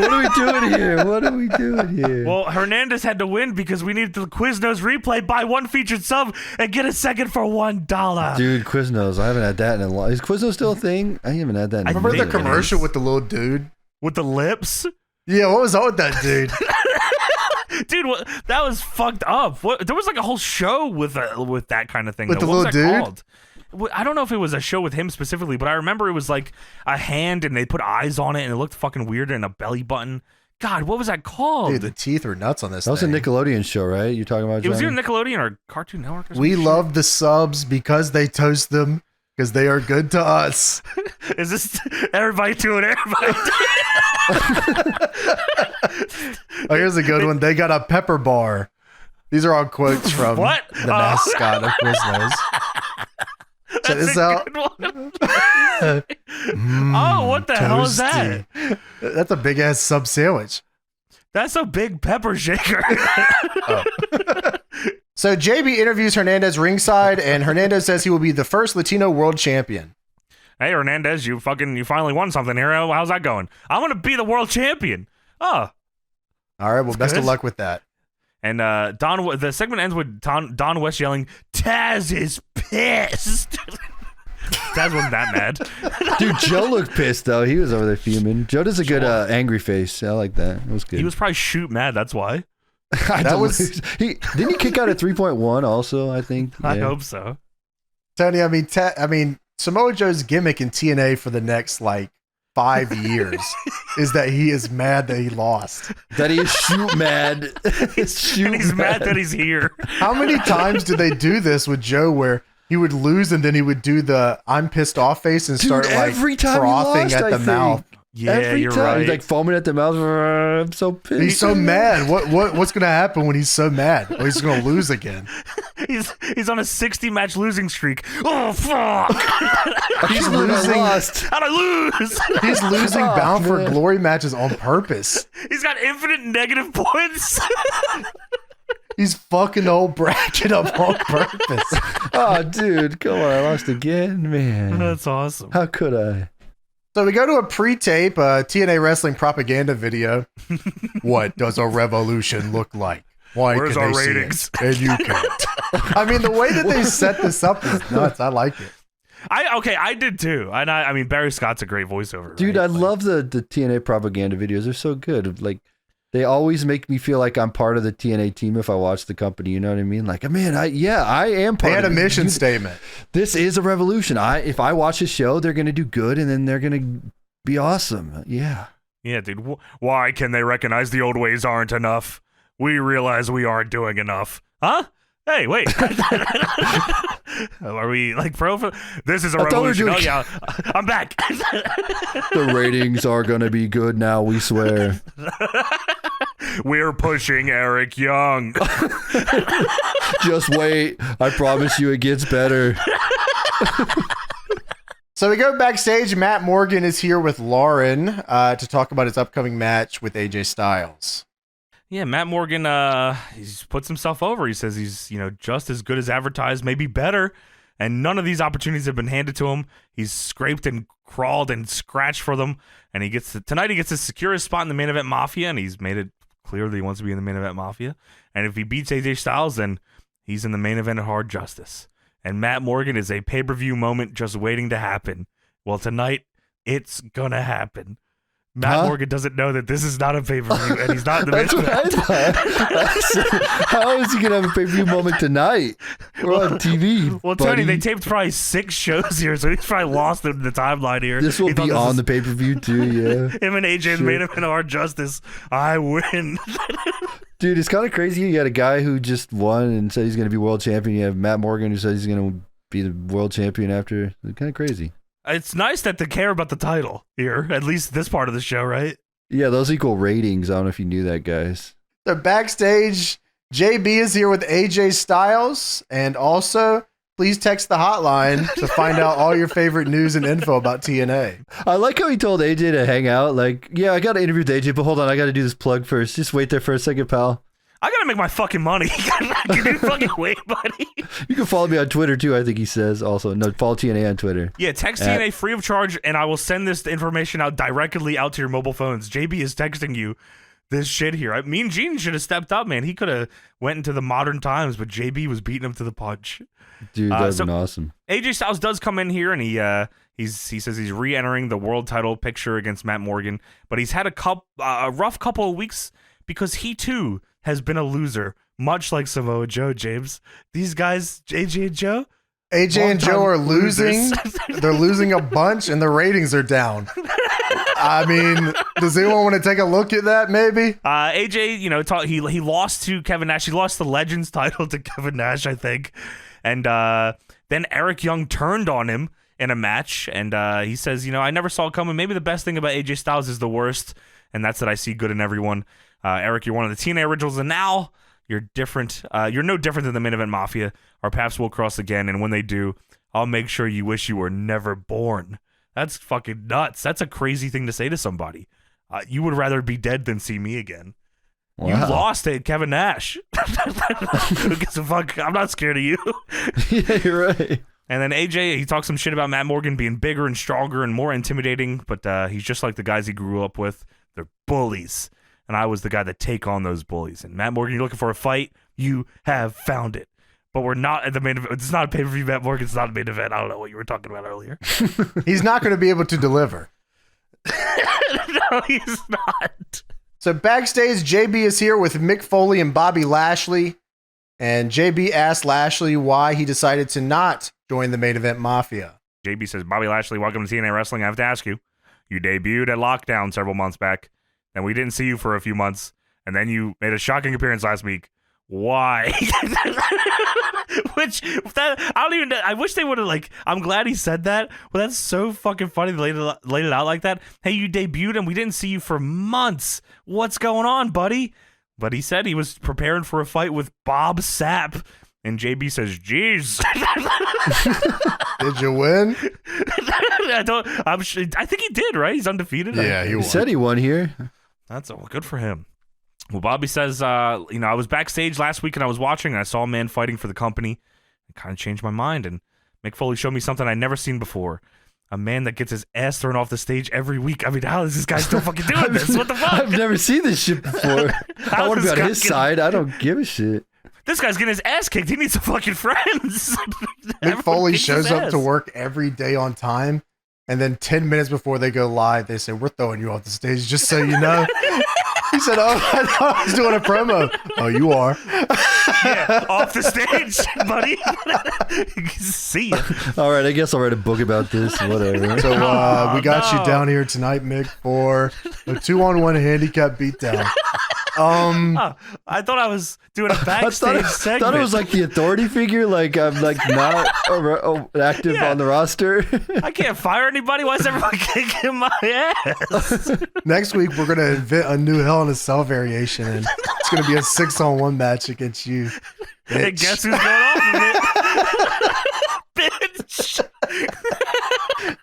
What are we doing here? What are we doing here? Well, Hernandez had to win because we needed the Quiznos replay, buy one featured sub, and get a second for $1. Dude, Quiznos. I haven't had that in a long. Is Quiznos still a thing? I haven't had that in a Remember the minute. commercial with the little dude? With the lips? Yeah, what was up with that dude? Dude, that was fucked up. There was like a whole show with that kind of thing. With the What was little that dude? called? I don't know if it was a show with him specifically, but I remember it was like a hand and they put eyes on it and it looked fucking weird and a belly button. God, what was that called? Dude, the teeth were nuts on this That was a thing. Nickelodeon show, right? You're talking about? It was Johnny? either Nickelodeon or Cartoon Network or We something. love the subs because they toast them, because they are good to us. Is this everybody doing everybody? Oh, here's a good one. They got a pepper bar. These are all quotes from What? the mascot of Quiznos. Check this out. Oh, what the hell is that? Toasty. That's a big ass sub sandwich. That's a big pepper shaker. So JB interviews Hernandez ringside, and Hernandez says he will be the first Latino world champion. Hey, Hernandez, you finally won something here. How's that going? I'm going to be the world champion. Oh. All right, well, best of good. luck with that. And the segment ends with Don West yelling, "Taz is pissed." Taz wasn't that mad. Dude, Joe looked pissed though. He was over there fuming. Joe does a good angry face. I like that. It was good. He was probably shoot mad. That's why. That was he didn't he kick out at 3.1 also, I think. I Yeah. hope so. Tony. I mean, Samoa Joe's gimmick in TNA for the next 5 years is that he is mad that he lost. That he is shoot mad. And he's mad that he's here. How many times did they do this with Joe where he would lose and then he would do the "I'm pissed off" face and Dude, start every time he frothing lost, at I the think. mouth? Yeah, Every you're time. right. He's like foaming at the mouth. I'm so pissed. He's so mad. What's gonna happen when he's so mad? Well, he's gonna lose again. He's on a 60-match losing streak. Oh fuck! He's I losing. lost. How'd I lose? He's losing Oh, Bound for man. Glory matches on purpose. He's got infinite negative points. He's fucking the whole bracket up on purpose. Oh, dude, come on! I lost again, man. That's awesome. How could I? So we go to a pre-tape TNA Wrestling propaganda video. What does a revolution look like? Why Where's can our they see ratings? it and you can't? I mean, the way that they set this up is nuts. I like it. I did too. And I mean, Barry Scott's a great voiceover. Dude, right? I love the TNA propaganda videos. They're so good. Like, they always make me feel like I'm part of the TNA team if I watch the company. You know what I mean? Like, man, I am part They had a of it. mission Dude, statement. This is a revolution. If I watch a show, they're gonna do good, and then they're gonna be awesome. Yeah. Yeah, dude. Why can they recognize the old ways aren't enough? We realize we aren't doing enough. Huh? Hey, wait. Are we pro? This is a I thought we were revolution. doing- Oh, yeah. I'm back. The ratings are gonna be good now. We swear. We're pushing Eric Young. Just wait. I promise you, it gets better. So we go backstage. Matt Morgan is here with Lauren to talk about his upcoming match with AJ Styles. Yeah, Matt Morgan, he's puts himself over. He says he's, just as good as advertised, maybe better. And none of these opportunities have been handed to him. He's scraped and crawled and scratched for them. And tonight he gets to secure his spot in the Main Event Mafia, and he's made it clear that he wants to be in the Main Event Mafia. And if he beats AJ Styles, then he's in the main event of Hard Justice. And Matt Morgan is a pay-per-view moment just waiting to happen. Well, tonight, it's gonna happen. Matt Morgan doesn't know that this is not a pay-per-view and he's not in the That's what I thought. How is he going to have a pay-per-view moment tonight? We're on TV, Well, buddy. Tony, they taped probably 6 shows here, so he's probably lost in the timeline here. This will He thought be on the pay-per-view too, yeah. Him and AJ in Main Event Hard Justice. I win. Dude, it's kind of crazy. You got a guy who just won and said he's going to be world champion. You have Matt Morgan who said he's going to be the world champion after. It's kind of crazy. It's nice that they care about the title here, at least this part of the show, right? Yeah, those equal ratings. I don't know if you knew that, guys. So backstage, JB is here with AJ Styles, and also please text the hotline to find out all your favorite news and info about TNA. I like how he told AJ to hang out. Like, yeah, I got to interview with AJ, but hold on, I got to do this plug first. Just wait there for a second, pal. I gotta make my fucking money. Can you fucking wait, buddy? You can follow me on Twitter too, I think he says also. No, follow TNA on Twitter. Yeah, text TNA free of charge, and I will send this information out directly out to your mobile phones. JB is texting you this shit here. Me and Gene should have stepped up, man. He could have went into the modern times, but JB was beating him to the punch. Dude, that would have been awesome. AJ Styles does come in here, and he says he's re-entering the world title picture against Matt Morgan, but he's had a rough couple of weeks because he too has been a loser, much like Samoa Joe, James. These guys, AJ and Joe? AJ and Joe are losing. They're losing a bunch, and the ratings are down. I mean, does anyone want to take a look at that, maybe? AJ, he lost to Kevin Nash. He lost the Legends title to Kevin Nash, I think. And then Eric Young turned on him in a match, and he says, I never saw it coming. Maybe the best thing about AJ Styles is the worst, and that's that I see good in everyone. Eric, you're one of the TNA originals, and now you're different. You're no different than the Main Event Mafia. Our paths will cross again, and when they do, I'll make sure you wish you were never born. That's fucking nuts. That's a crazy thing to say to somebody. You would rather be dead than see me again. Wow. You lost to Kevin Nash. Who gives a fuck? I'm not scared of you. Yeah, you're right. And then AJ, he talks some shit about Matt Morgan being bigger and stronger and more intimidating, but he's just like the guys he grew up with. They're bullies. And I was the guy that take on those bullies. And Matt Morgan, you're looking for a fight, you have found it. But we're not at the main event. It's not a pay-per-view, Matt Morgan. It's not a main event. I don't know what you were talking about earlier. He's not going to be able to deliver. No, he's not. So backstage, JB is here with Mick Foley and Bobby Lashley. And JB asked Lashley why he decided to not join the Main Event Mafia. JB says, Bobby Lashley, welcome to TNA Wrestling. I have to ask you. You debuted at Lockdown several months back. And we didn't see you for a few months, and then you made a shocking appearance last week. Why? I wish they would have, I'm glad he said that. Well, that's so fucking funny. They laid it out like that. Hey, you debuted and we didn't see you for months. What's going on, buddy? But he said he was preparing for a fight with Bob Sapp. And JB says, "Jeez, did you win?" I think he did. Right? He's undefeated. Yeah, he said he won here. That's good for him. Well, Bobby says, I was backstage last week and I was watching and I saw a man fighting for the company. It kind of changed my mind. And Mick Foley showed me something I'd never seen before. A man that gets his ass thrown off the stage every week. I mean, how is this guy still fucking doing this? What the fuck? I've never seen this shit before. I want to be on his side. I don't give a shit. This guy's getting his ass kicked. He needs some fucking friends. Mick Foley shows up to work every day on time. And then 10 minutes before they go live, they say, "We're throwing you off the stage, just so you know." He said, "Oh, I thought I was doing a promo." "Oh, you are." Yeah, off the stage, buddy. See ya. All right, I guess I'll write a book about this. Whatever. So we got you down here tonight, Mick, for a 2-on-1 handicap beatdown. I thought I was doing a backstage segment. I thought it was like the authority figure. Like I'm like not active on the roster. I can't fire anybody. Why is everyone kicking my ass? Next week we're gonna invent a new Hell in a Cell variation, and it's gonna be a 6-on-1 match against you. Bitch. And guess who's going off of it? Bitch.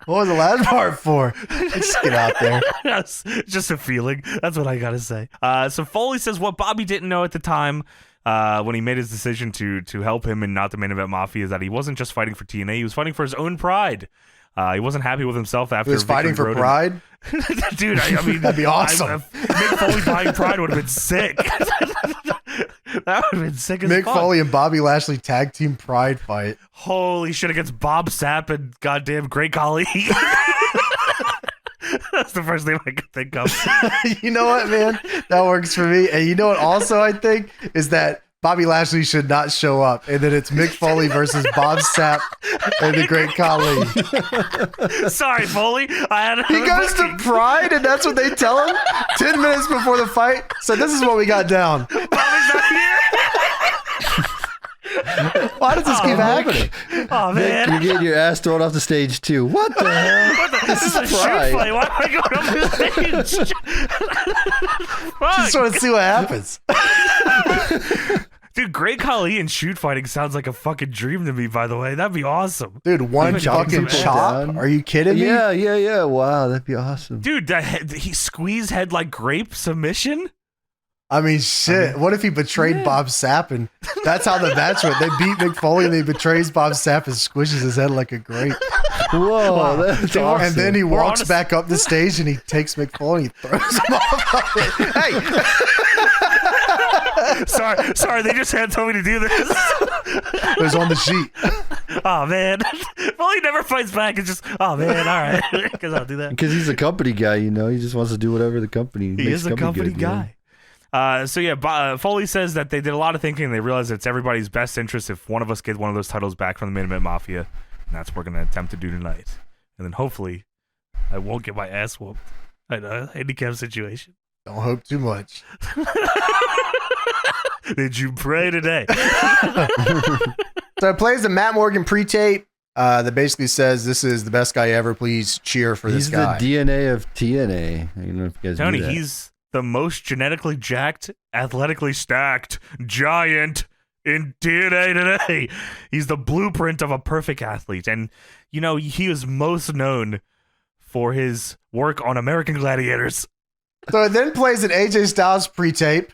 What was the last part for? Just get out there. That's just a feeling. That's what I gotta say. So Foley says what Bobby didn't know at the time when he made his decision to help him and not the Main Event Mafia is that he wasn't just fighting for TNA. He was fighting for his own pride. He wasn't happy with himself after he was fighting for pride. Dude, I mean, that'd be awesome. Mick Foley buying pride would have been sick. That would have been sick as Mick fuck. Foley and Bobby Lashley tag team pride fight. Holy shit, against Bob Sapp and goddamn Great Khali. That's the first name I could think of. You know what, man? That works for me. And you know what also I think is that Bobby Lashley should not show up. And then it's Mick Foley versus Bob Sapp and the Great Khali. Sorry, Foley. He goes to Pride, and that's what they tell him 10 minutes before the fight. So this is what we got down. Bobby's not here. Why does this keep happening? Oh, man. Nick, you're getting your ass thrown off the stage too. What the hell? This is a shoot Pride. fight. Why am I going up the stage? Just want to see what happens. Dude, Great Khali and shoot fighting sounds like a fucking dream to me, by the way. That'd be awesome. Dude, one fucking chop? down. Are you kidding me? Yeah. Wow, that'd be awesome. Dude, he squeezed head like grape submission? I mean, shit. What if he betrayed Bob Sapp? And that's how the match went. They beat Mick Foley and he betrays Bob Sapp and squishes his head like a grape. Whoa, that's awesome. And then he walks back up the stage and he takes Mick Foley and he throws him off of it. Hey! Sorry, they just had told me to do this. It was on the sheet. Oh, man. Foley never fights back. It's just, oh, man, all right. Because I'll do that. Because he's a company guy, you know. He just wants to do whatever the company. He is a company good, guy. Foley says that they did a lot of thinking and they realized it's everybody's best interest if one of us gets one of those titles back from the Main Event Mafia. And that's what we're going to attempt to do tonight. And then hopefully I won't get my ass whooped in a handicap situation. Don't hope too much. Did you pray today? So it plays the Matt Morgan pre-tape that basically says, "This is the best guy ever. Please cheer for this guy." He's the DNA of TNA. I don't know if you guys Tony, knew that. he's the most genetically jacked, athletically stacked giant in TNA today. He's the blueprint of a perfect athlete. And, you know, he is most known for his work on American Gladiators. So it then plays an AJ Styles pre-tape.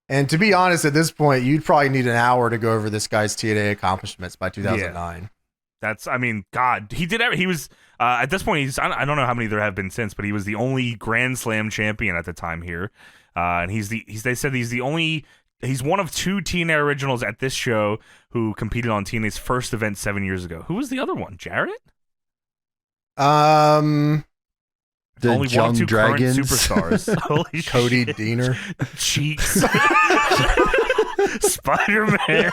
And to be honest, at this point, you'd probably need an hour to go over this guy's TNA accomplishments by 2009. Yeah. That's, I mean, God, he did he was, at this point, I don't know how many there have been since, but he was the only Grand Slam champion at the time here. And they said he's one of two TNA originals at this show who competed on TNA's first event 7 years ago. Who was the other one? Jarrett? The only Young one of two Dragons. current superstars. Holy Cody shit. Deaner. Cheeks. Spider-Man,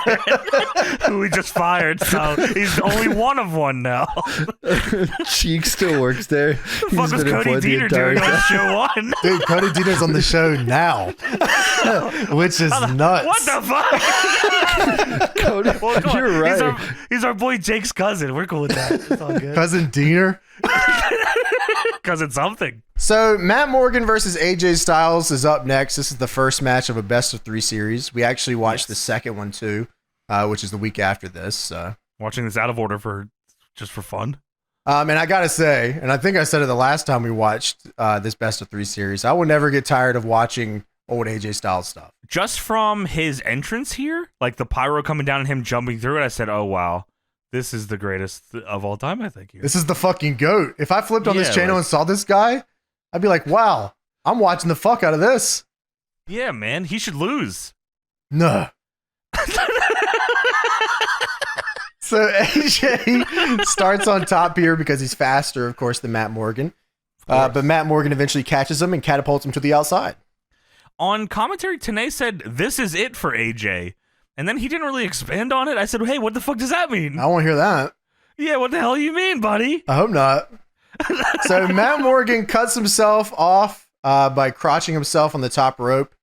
who we just fired, so he's only one of one now. Cheek still works there. What the fuck was Cody Deaner doing on show one? Dude, Cody Deaner's on the show now, which is nuts. What the fuck? Cody, Well, come on. you're right. He's our boy Jake's cousin. We're cool with that. It's all good. Cousin Deaner? Cousin something. So Matt Morgan versus AJ Styles is up next. This is the first match of a best of 3 series. We actually watched the second one too, which is the week after this. Watching this out of order for fun. And I gotta say, and I think I said it the last time we watched this best of 3 series, I will never get tired of watching old AJ Styles stuff. Just from his entrance here, like the pyro coming down and him jumping through it, I said, oh wow, this is the greatest of all time, I think. Here. This is the fucking GOAT. If I flipped on this channel and saw this guy, I'd be like, wow, I'm watching the fuck out of this. Yeah, man, he should lose. No. So AJ starts on top here because he's faster, of course, than Matt Morgan. But Matt Morgan eventually catches him and catapults him to the outside. On commentary, Tenay said, this is it for AJ. And then he didn't really expand on it. I said, hey, what the fuck does that mean? I want to hear that. Yeah, what the hell you mean, buddy? I hope not. So Matt Morgan cuts himself off by crotching himself on the top rope.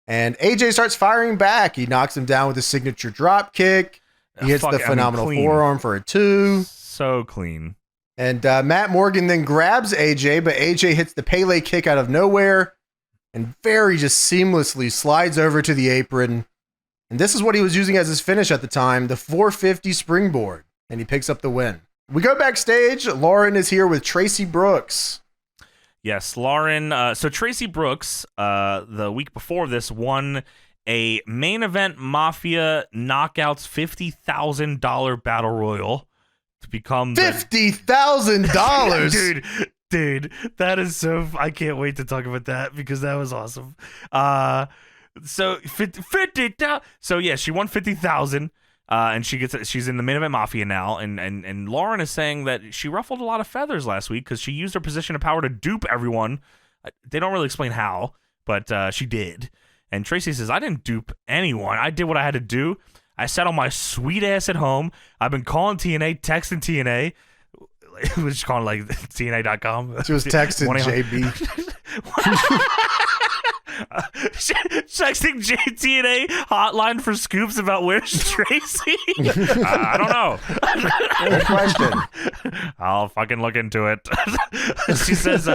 And AJ starts firing back. He knocks him down with a signature drop kick. He hits the phenomenal forearm for a 2. So clean. And Matt Morgan then grabs AJ, but AJ hits the Pele kick out of nowhere and very just seamlessly slides over to the apron. And this is what he was using as his finish at the time, the 450 springboard. And he picks up the win. We go backstage. Lauren is here with Tracy Brooks. Yes, Lauren. So Tracy Brooks, the week before this, won a Main Event Mafia Knockouts $50,000 Battle Royal to become $50,000. Dude, that is so. I can't wait to talk about that because that was awesome. So 50,000. So yeah, she won 50,000. and she's in the Main Event Mafia now, and Lauren is saying that she ruffled a lot of feathers last week because she used her position of power to dupe everyone. They don't really explain how, but she did. And Tracy says, I didn't dupe anyone. I did what I had to do. I sat on my sweet ass at home. I've been calling TNA, texting TNA. It was calling like TNA.com. She was texting JB. Texting TNA hotline for scoops about where's Tracy. I don't know. Good question. I'll fucking look into it. She says,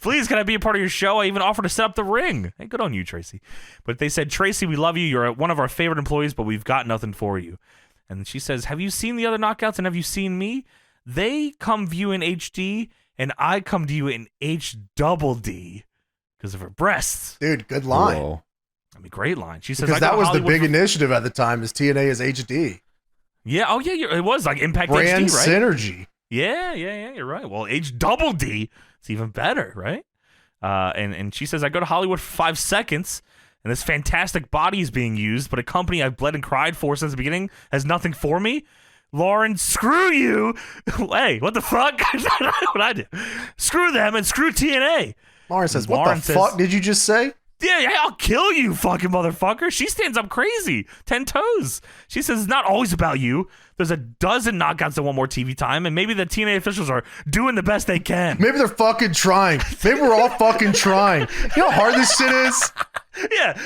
please, can I be a part of your show? I even offered to set up the ring. Hey, good on you, Tracy. But they said, Tracy, we love you. You're one of our favorite employees, but we've got nothing for you. And she says, have you seen the other knockouts and have you seen me? They come view in HD and I come to you in HD because of her breasts. Dude, good line. Whoa. I mean, great line. She says, because that was the big initiative at the time, is TNA is HD. Yeah, oh yeah, it was like Impact Brand HD, right? synergy. Yeah, you're right. Well, HD, it's even better, right? And she says, I go to Hollywood for 5 seconds, and this fantastic body is being used, but a company I've bled and cried for since the beginning has nothing for me. Lauren, screw you. Hey, what the fuck? What I do? Screw them and screw TNA. Lauren says, what the fuck did you just say? Yeah, I'll kill you, fucking motherfucker. She stands up crazy, 10 toes. She says, it's not always about you. There's a dozen knockouts that want more TV time, and maybe the TNA officials are doing the best they can. Maybe they're fucking trying. Maybe we're all fucking trying. You know how hard this shit is? Yeah,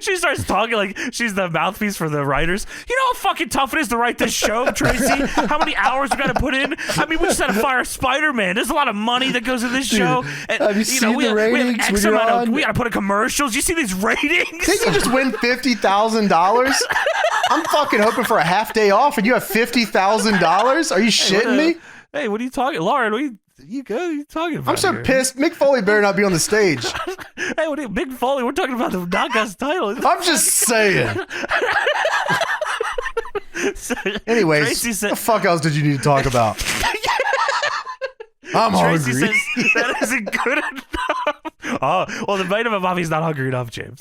she starts talking like she's the mouthpiece for the writers. You know how fucking tough it is to write this show, Tracy? How many hours we got to put in? I mean, we just had to fire Spider-Man. There's a lot of money that goes into this show. And, have you seen the ratings when you're on? We got to put in commercials. You see these ratings? Didn't you just win $50,000? I'm fucking hoping for a half day off, and you have $50,000? Are you shitting me? Hey, what are you talking, Lauren? What are you good? What are you talking about? I'm so here? pissed. Mick Foley better not be on the stage. Hey, what are you, Mick Foley? We're talking about the Knockouts title. I'm just saying. Anyways, Tracy said, what the fuck else did you need to talk about? I'm Tracy hungry. says that isn't good enough. Oh, well, the Main Event Mafia's not hungry enough, James.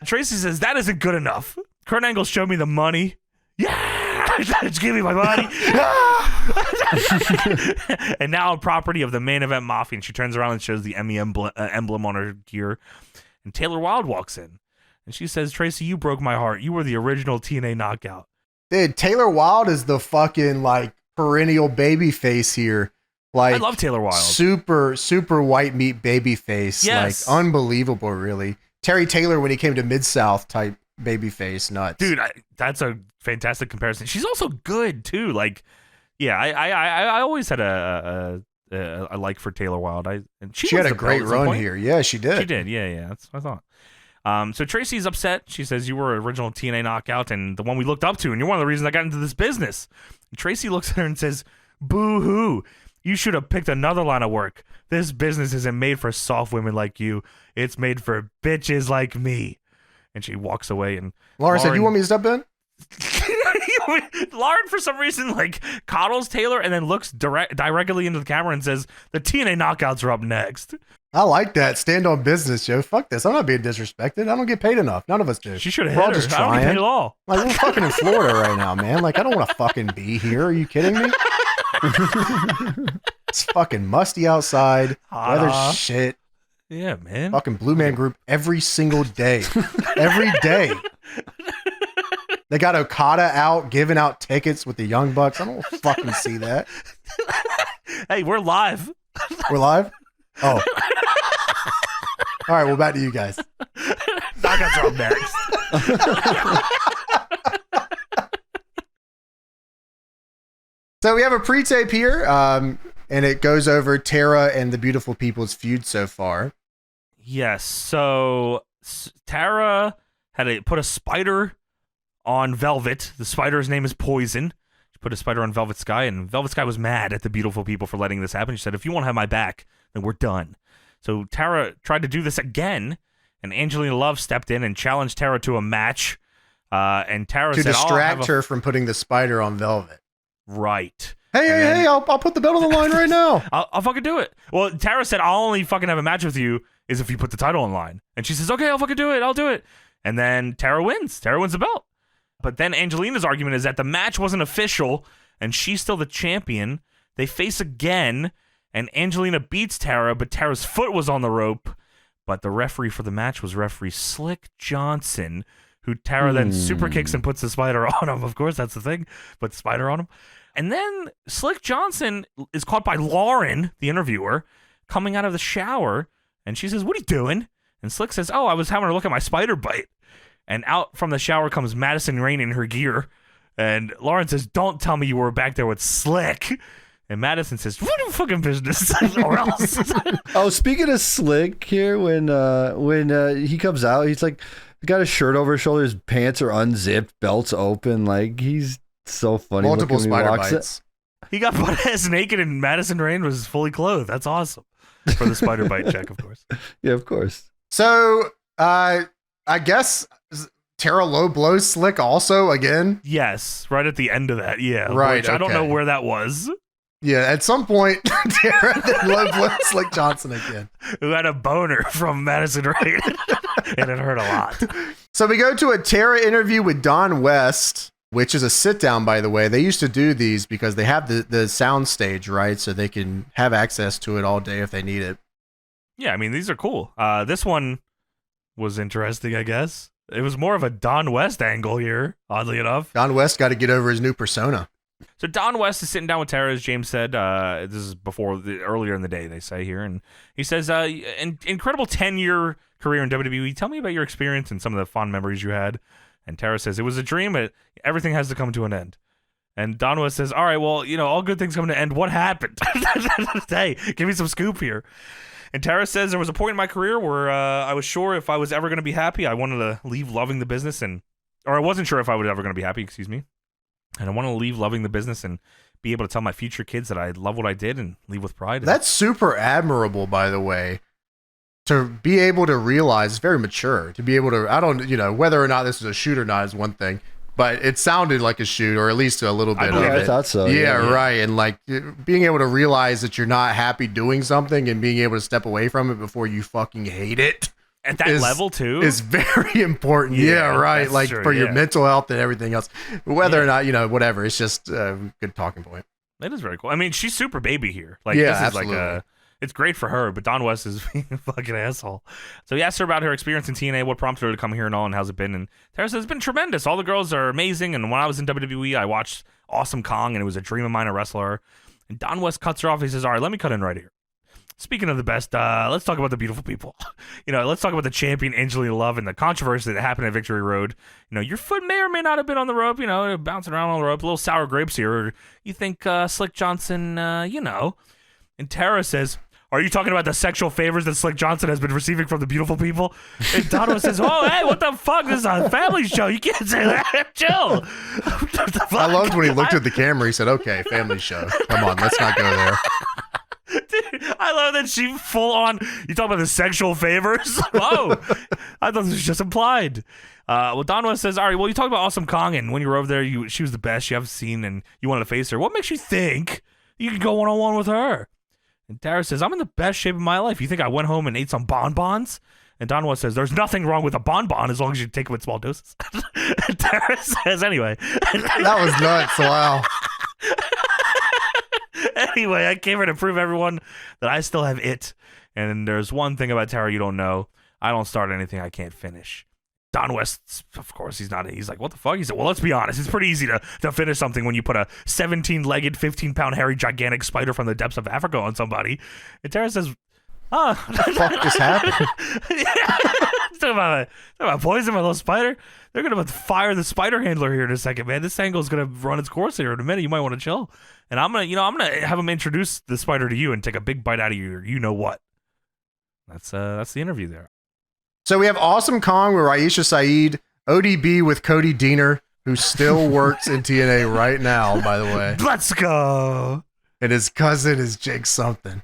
Tracy says that isn't good enough. Kurt Angle showed me the money. Yeah, just give me my money. And now a property of the Main Event Mafia. And she turns around and shows the Emmy emblem on her gear. And Taylor Wilde walks in. And she says, Tracy, you broke my heart. You were the original TNA knockout. Dude, Taylor Wilde is the fucking, like, perennial baby face here. Like, I love Taylor Wilde. Super white meat baby face. Yes. Like, unbelievable, really. Terry Taylor when he came to Mid-South type baby face. Nuts. Dude, that's a fantastic comparison. She's also good, too. Like, yeah, I always had a like for Taylor Wilde. And she had a great run here. Yeah, she did. She did. Yeah. That's what I thought. So Tracy's upset. She says, you were original TNA knockout and the one we looked up to, and you're one of the reasons I got into this business. And Tracy looks at her and says, boo-hoo. You should have picked another line of work. This business isn't made for soft women like you. It's made for bitches like me. And she walks away. And Lauren said, you want me to step in? Lauren, for some reason, like coddles Taylor and then looks directly into the camera and says, the TNA knockouts are up next. I like that. Stand on business, Joe. Fuck this. I'm not being disrespected. I don't get paid enough. None of us do. She should have hit her. Just I don't get paid at all. Like, we're fucking in Florida right now, man. Like, I don't want to fucking be here. Are you kidding me? It's fucking musty outside. Weather's shit. Yeah, man. Fucking Blue Man Group every single day. Every day. They got Okada out giving out tickets with the Young Bucks. I don't fucking see that. Hey, we're live. We're live? Oh. All right, well, back to you guys. Knockouts are up next. So we have a pre-tape here, and it goes over Tara and the Beautiful People's feud so far. Yes, so Tara had put a spider on Velvet. The spider's name is Poison. She put a spider on Velvet Sky, and Velvet Sky was mad at the Beautiful People for letting this happen. She said, if you won't have my back, then we're done. So Tara tried to do this again, and Angelina Love stepped in and challenged Tara to a match. And Tara to said, distract her from putting the spider on Velvet. Right. Hey, I'll put the belt on the line right now. I'll fucking do it. Well, Tara said, I'll only fucking have a match with you is if you put the title on line. And she says, okay, I'll fucking do it. I'll do it. And then Tara wins. Tara wins the belt. But then Angelina's argument is that the match wasn't official and she's still the champion. They face again, and Angelina beats Tara, but Tara's foot was on the rope. But the referee for the match was referee Slick Johnson, who Tara then super kicks and puts the spider on him. Of course, that's the thing. Put the spider on him. And then Slick Johnson is caught by Lauren, the interviewer, coming out of the shower. And she says, "What are you doing?" And Slick says, "Oh, I was having a look at my spider bite." And out from the shower comes Madison Rayne in her gear. And Lauren says, "Don't tell me you were back there with Slick." And Madison says, "What your fucking business?" or else. Oh, speaking of Slick here, when he comes out, he's like, got his shirt over his shoulders, pants are unzipped, belts open. Like, he's so funny. Multiple spider bites. He got butt-ass naked and Madison Rayne was fully clothed. That's awesome. For the spider bite check, of course. Yeah, of course. So, I guess Tara low blows Slick also again? Yes, right at the end of that, yeah. Right, I don't know where that was. Yeah, at some point, Tara then low blows Slick Johnson again. Who had a boner from Madison Rayne. And it hurt a lot. So we go to a Tara interview with Don West, which is a sit down, by the way. They used to do these because they have the sound stage, right? So they can have access to it all day if they need it. Yeah, I mean, these are cool. This one was interesting, I guess. It was more of a Don West angle here, oddly enough. Don West got to get over his new persona. So Don West is sitting down with Tara, as James said. This is earlier in the day, they say here. And he says, incredible 10-year career in WWE. Tell me about your experience and some of the fond memories you had. And Tara says, "It was a dream, but everything has to come to an end." And Don West says, "All right, well, all good things come to an end. What happened?" Hey, give me some scoop here. And Tara says, "There was a point in my career where I was sure if I was ever going to be happy, I wanted to leave loving the business or I wasn't sure if I was ever going to be happy, excuse me. And I want to leave loving the business and be able to tell my future kids that I love what I did and leave with pride." That's super admirable, by the way. To be able to realize, it's very mature. To be able to, whether or not this is a shoot or not is one thing, but it sounded like a shoot, or at least a little bit of it. I thought so. Yeah, right. And like being able to realize that you're not happy doing something and being able to step away from it before you fucking hate it. At that level, too? Is very important. Yeah, right. Like true, for your mental health and everything else. Whether or not, whatever. It's just a good talking point. It is very cool. I mean, she's super baby here. Like, yeah, this is absolutely. like it's great for her, but Don West is being a fucking asshole. So he asked her about her experience in TNA, what prompted her to come here and all, and how's it been. And Tara says, "It's been tremendous. All the girls are amazing. And when I was in WWE, I watched Awesome Kong, and it was a dream of mine to wrestle her." And Don West cuts her off. He says, "All right, let me cut in right here. Speaking of the best, let's talk about the beautiful people. Let's talk about the champion, Angelina Love, and the controversy that happened at Victory Road. Your foot may or may not have been on the rope, bouncing around on the rope, a little sour grapes here. Or you think Slick Johnson, And Tara says, "Are you talking about the sexual favors that Slick Johnson has been receiving from the beautiful people?" And Donovan says, "Oh, hey, what the fuck? This is a family show. You can't say that. Chill." I loved when he looked at the camera. He said, "Okay, family show. Come on, let's not go there." Dude, I love that she full on. You talk about the sexual favors? Whoa. I thought this was just implied. Well, Don West says, "All right, well, you talked about Awesome Kong, and when you were over there, she was the best you haven't seen, and you wanted to face her. What makes you think you could go one-on-one with her?" And Tara says, "I'm in the best shape of my life. You think I went home and ate some bonbons?" And Don West says, "There's nothing wrong with a bonbon as long as you take them in small doses." And Tara says, "Anyway." That was nuts. Wow. Anyway, I came here to prove everyone that I still have it. And there's one thing about Tara you don't know. I don't start anything I can't finish. Don West, of course, he's like, "What the fuck?" He said, "Well, let's be honest. It's pretty easy to finish something when you put a 17-legged, 15-pound, hairy, gigantic spider from the depths of Africa on somebody." And Tara says, "What the fuck just happened?" Talking about poison my little spider. They're gonna fire the spider handler here in a second, man. This angle is gonna run its course here in a minute. You might want to chill. And I'm gonna have him introduce the spider to you and take a big bite out of your what." That's the interview there. So we have Awesome Kong with Aisha Saeed, ODB with Cody Deaner, who still works in TNA right now, by the way. Let's go. And his cousin is Jake something.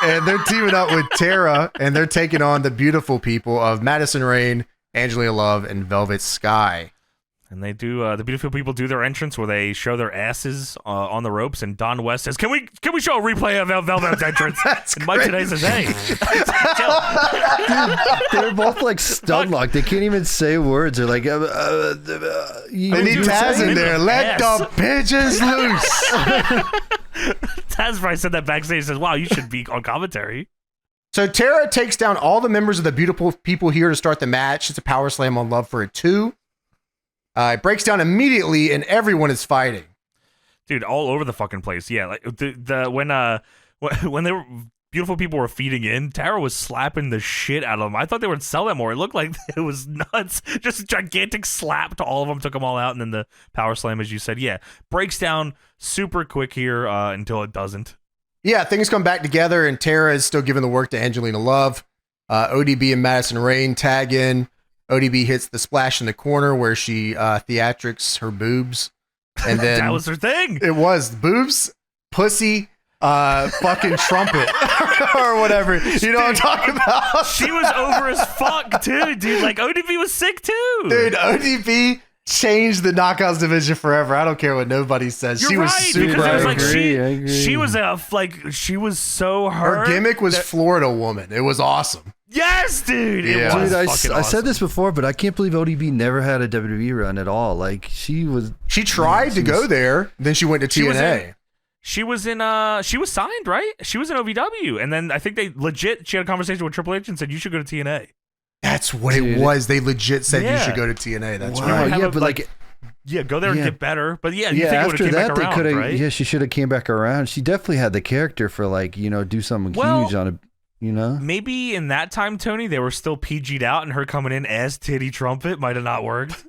And they're teaming up with Tara, and they're taking on the beautiful people of Madison Rayne, Angelina Love, and Velvet Sky. And they do the beautiful people do their entrance where they show their asses on the ropes, and Don West says, "Can we show a replay of Velvet's entrance?" And Mike today says, "Hey, Dude, they're both like stun locked. They can't even say words. They're like, They need Taz in there. Let the pigeons loose. Taz probably said that backstage. He says, "Wow, you should be on commentary." So Tara takes down all the members of the beautiful people here to start the match. It's a power slam on Love for a 2. It breaks down immediately, and everyone is fighting. Dude, all over the fucking place. Yeah, like when they were beautiful people were feeding in, Tara was slapping the shit out of them. I thought they would sell that more. It looked like it was nuts. Just a gigantic slap to all of them, took them all out, and then the power slam, as you said, yeah, breaks down super quick here until it doesn't. Yeah, things come back together, and Tara is still giving the work to Angelina Love. ODB and Madison Rayne tag in. ODB hits the splash in the corner where she theatrics her boobs. And then that was her thing. It was boobs, pussy, fucking trumpet or whatever. You know what I'm talking about? She was over as fuck too, dude. Like ODB was sick too. Dude, ODB changed the knockouts division forever. I don't care what nobody says. You're she was right, super. Because it was like I agree. she was she was so her gimmick was Florida woman. It was awesome. Yes, dude. Yeah. It was Dude, fucking I said awesome. this before, but I can't believe ODB never had a WWE run at all. Like she tried to go there, then she went to TNA. She was signed, right? She was in OVW, and then I think she had a conversation with Triple H and said you should go to TNA. That's what it was. They legit said you Yeah. should go to TNA. That's Wow, right. yeah, but like yeah, go there and get better. But yeah, you yeah, think it would after have came that back they around, could have. right? Yeah, she should have came back around. She definitely had the character for like do something huge on a. Maybe in that time, Tony, they were still PG'd out, and her coming in as Titty Trumpet might have not worked.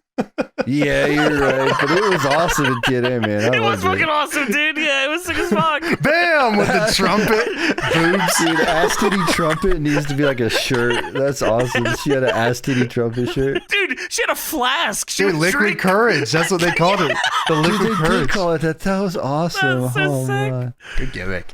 Yeah, you're right. But it was awesome in TNA, man. It was fucking awesome, dude. Yeah, it was sick as fuck. Bam with the trumpet. Boobs, dude. Ass titty trumpet needs to be like a shirt. That's awesome. She had an ass titty trumpet shirt. Dude, she had a flask. She Dude, would liquid drink. courage. That's what they called it. The Dude, liquid they did courage. call it that. That was awesome. That's so sick. Man. Good gimmick.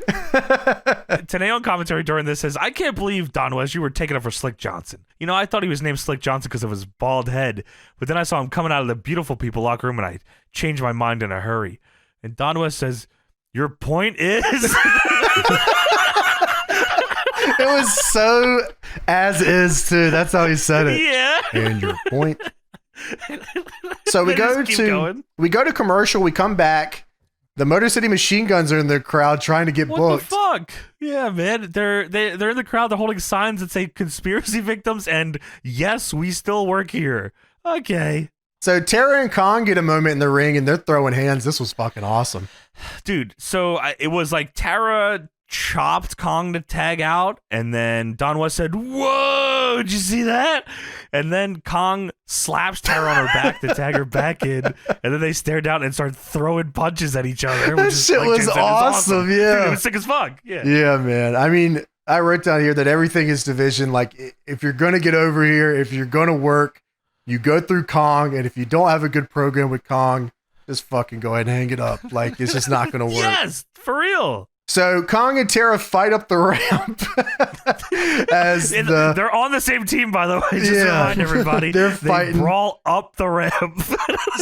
Tenay on commentary during this says, "I can't believe, Don West, you were taking up for Slick Johnson. You know, I thought he was named Slick Johnson because of his bald head, but then I saw him coming out of the beautiful people locker room, and I changed my mind in a hurry." And Don West says, "Your point is..." It was so as is too. That's how he said it. Yeah. And your point. So we They go just keep going. to commercial. We come back. The Motor City Machine Guns are in the crowd trying to get What booked. the fuck? Yeah, man. They're in the crowd. They're holding signs that say "conspiracy victims" and "yes, we still work here." Okay. So Tara and Kong get a moment in the ring, and they're throwing hands. This was fucking awesome. Dude, so it was like Tara chopped Kong to tag out, and then Don West said, "Whoa, did you see that?" And then Kong slaps Tara on her back to tag her back in, and then they stare down and start throwing punches at each other. That shit like was Jen said, awesome, yeah. Dude, it was sick as fuck. Yeah. Yeah, man. I mean, I wrote down here that everything is division. Like, if you're going to get over here, if you're going to work, you go through Kong, and if you don't have a good program with Kong, just fucking go ahead and hang it up. Like, it's just not going to work. Yes, for real. So Kong and Tara fight up the ramp as they're on the same team, by the way. Just to remind everybody, They're they fighting. brawl up the ramp.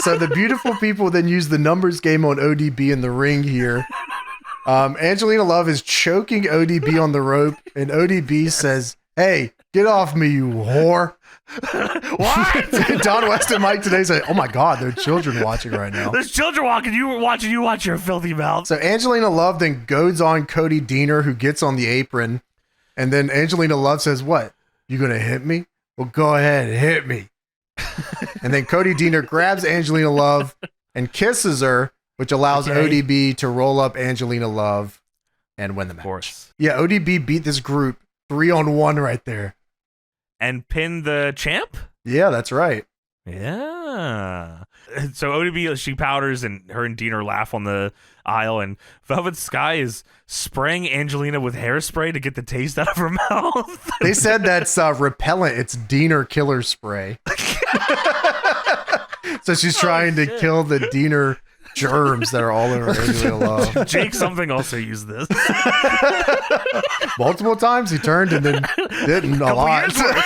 So the beautiful people then use the numbers game on ODB in the ring here. Angelina Love is choking ODB on the rope, and ODB says, "Hey, get off me, you whore." What? Don West and Mike today say, "Oh my God, there are children watching right now." There's children walking. You watch your filthy mouth. So Angelina Love then goads on Cody Deaner, who gets on the apron. And then Angelina Love says, "What? You going to hit me? Well, go ahead, hit me." And then Cody Deaner grabs Angelina Love and kisses her, which allows ODB to roll up Angelina Love and win the match. Of course. Yeah, ODB beat this group 3-on-1 right there. And pin the champ? Yeah, that's right. Yeah. So ODB, she powders, and her and Deaner laugh on the aisle, and Velvet Sky is spraying Angelina with hairspray to get the taste out of her mouth. They said that's repellent. It's Deaner killer spray. So she's trying to kill the Deaner germs that are all over Angelina Love. Jake something also used this. Multiple times he turned and then didn't a Couple lot. years worth.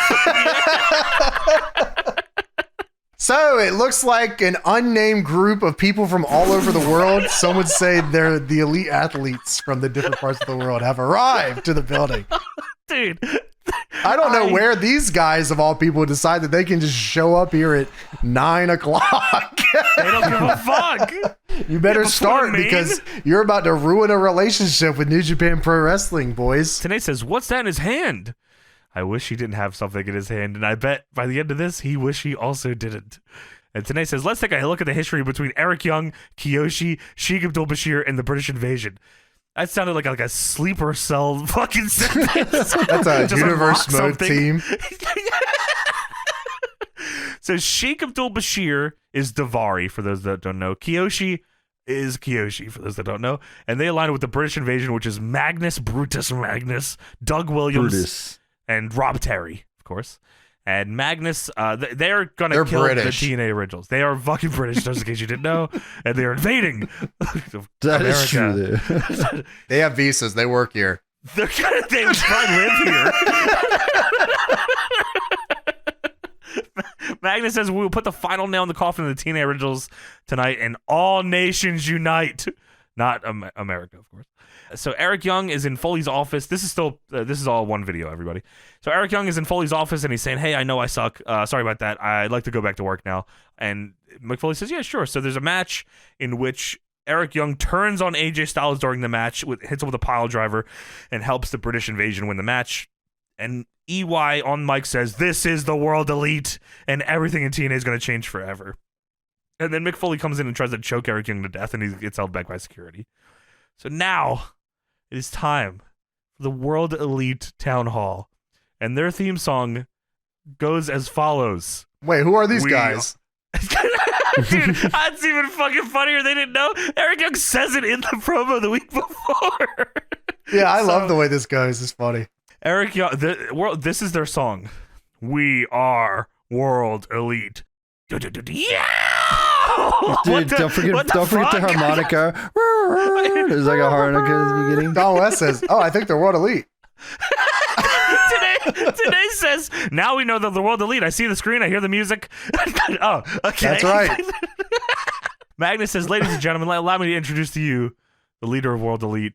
So it looks like an unnamed group of people from all over the world. Some would say they're the elite athletes from the different parts of the world have arrived to the building. Dude. I don't know where these guys of all people decide that they can just show up here at 9 o'clock. They don't give a fuck. You better start because you're about to ruin a relationship with New Japan Pro Wrestling, boys. TNA says, what's that in his hand? I wish he didn't have something in his hand, and I bet by the end of this, he wish he also didn't. And TNA says, let's take a look at the history between Eric Young, Kiyoshi, Sheik Abdul-Bashir, and the British Invasion. That sounded like a sleeper cell fucking sentence. That's a universe mode team. So Sheik Abdul-Bashir is Davari, for those that don't know. Kiyoshi is Kiyoshi, for those that don't know. And they align with the British Invasion, which is Magnus, Brutus Magnus, Doug Williams, and Rob Terry, of course. And Magnus, they're going to kill British. The TNA originals. They are fucking British, just in case you didn't know. And they're invading That America. is true. They have visas. They work here. They probably live here. Magnus says, we will put the final nail in the coffin of the TNA originals tonight, and all nations unite. Not America, of course. So Eric Young is in Foley's office. This is all one video, everybody. So Eric Young is in Foley's office, and he's saying, hey, I know I suck. Sorry about that. I'd like to go back to work now. And Mick Foley says, yeah, sure. So there's a match in which Eric Young turns on AJ Styles during the match, hits him with a pile driver, and helps the British Invasion win the match. And EY on mic says, this is the World Elite, and everything in TNA is going to change forever. And then Mick Foley comes in and tries to choke Eric Young to death, and he gets held back by security. So now it is time for the World Elite Town Hall. And their theme song goes as follows. Wait, who are these guys? Dude, that's even fucking funnier. They didn't know. Eric Young says it in the promo the week before. Yeah, I love the way this goes. It's funny. Eric Young, this is their song. We are World Elite. Yeah! Dude, don't forget the harmonica. There's like a harmonica at the beginning. Don West says, I think they're World Elite. Today says, now we know that the World Elite. I see the screen, I hear the music. Oh, okay. That's right. Magnus says, ladies and gentlemen, allow me to introduce to you the leader of World Elite,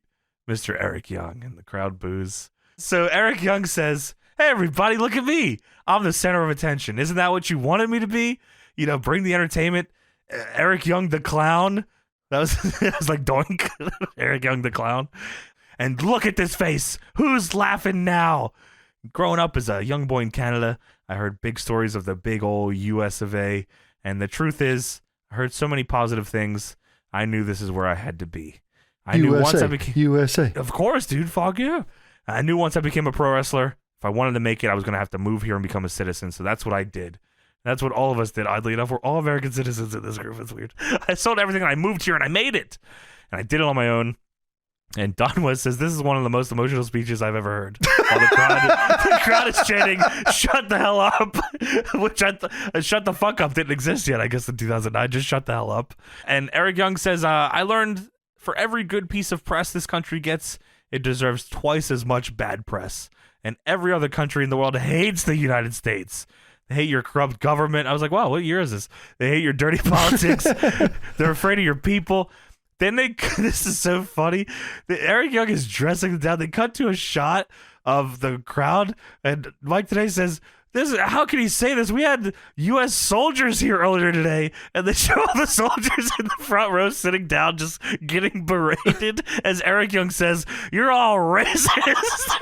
Mr. Eric Young. And the crowd boos. So Eric Young says, hey, everybody, look at me. I'm the center of attention. Isn't that what you wanted me to be? You know, bring the entertainment. Eric Young, the clown. That was like doink. Eric Young, the clown. And look at this face. Who's laughing now? Growing up as a young boy in Canada, I heard big stories of the big old US of A. And the truth is, I heard so many positive things. I knew this is where I had to be. I knew once I became USA. Of course, dude. Fuck yeah. I knew once I became a pro wrestler, if I wanted to make it, I was going to have to move here and become a citizen. So that's what I did. That's what all of us did, oddly enough. We're all American citizens in this group. It's weird. I sold everything and I moved here and I made it. And I did it on my own. And Don West says, this is one of the most emotional speeches I've ever heard. While the crowd is chanting, shut the hell up. Which shut the fuck up didn't exist yet, I guess, in 2009. Just shut the hell up. And Eric Young says, I learned for every good piece of press this country gets, it deserves twice as much bad press. And every other country in the world hates the United States. They hate your corrupt government. I was like, wow, what year is this? They hate your dirty politics. They're afraid of your people. Then this is so funny. Eric Young is dressing them down. They cut to a shot of the crowd, and Mike today says, how can he say this? We had U.S. soldiers here earlier today, and they show all the soldiers in the front row sitting down, just getting berated, as Eric Young says, you're all racist.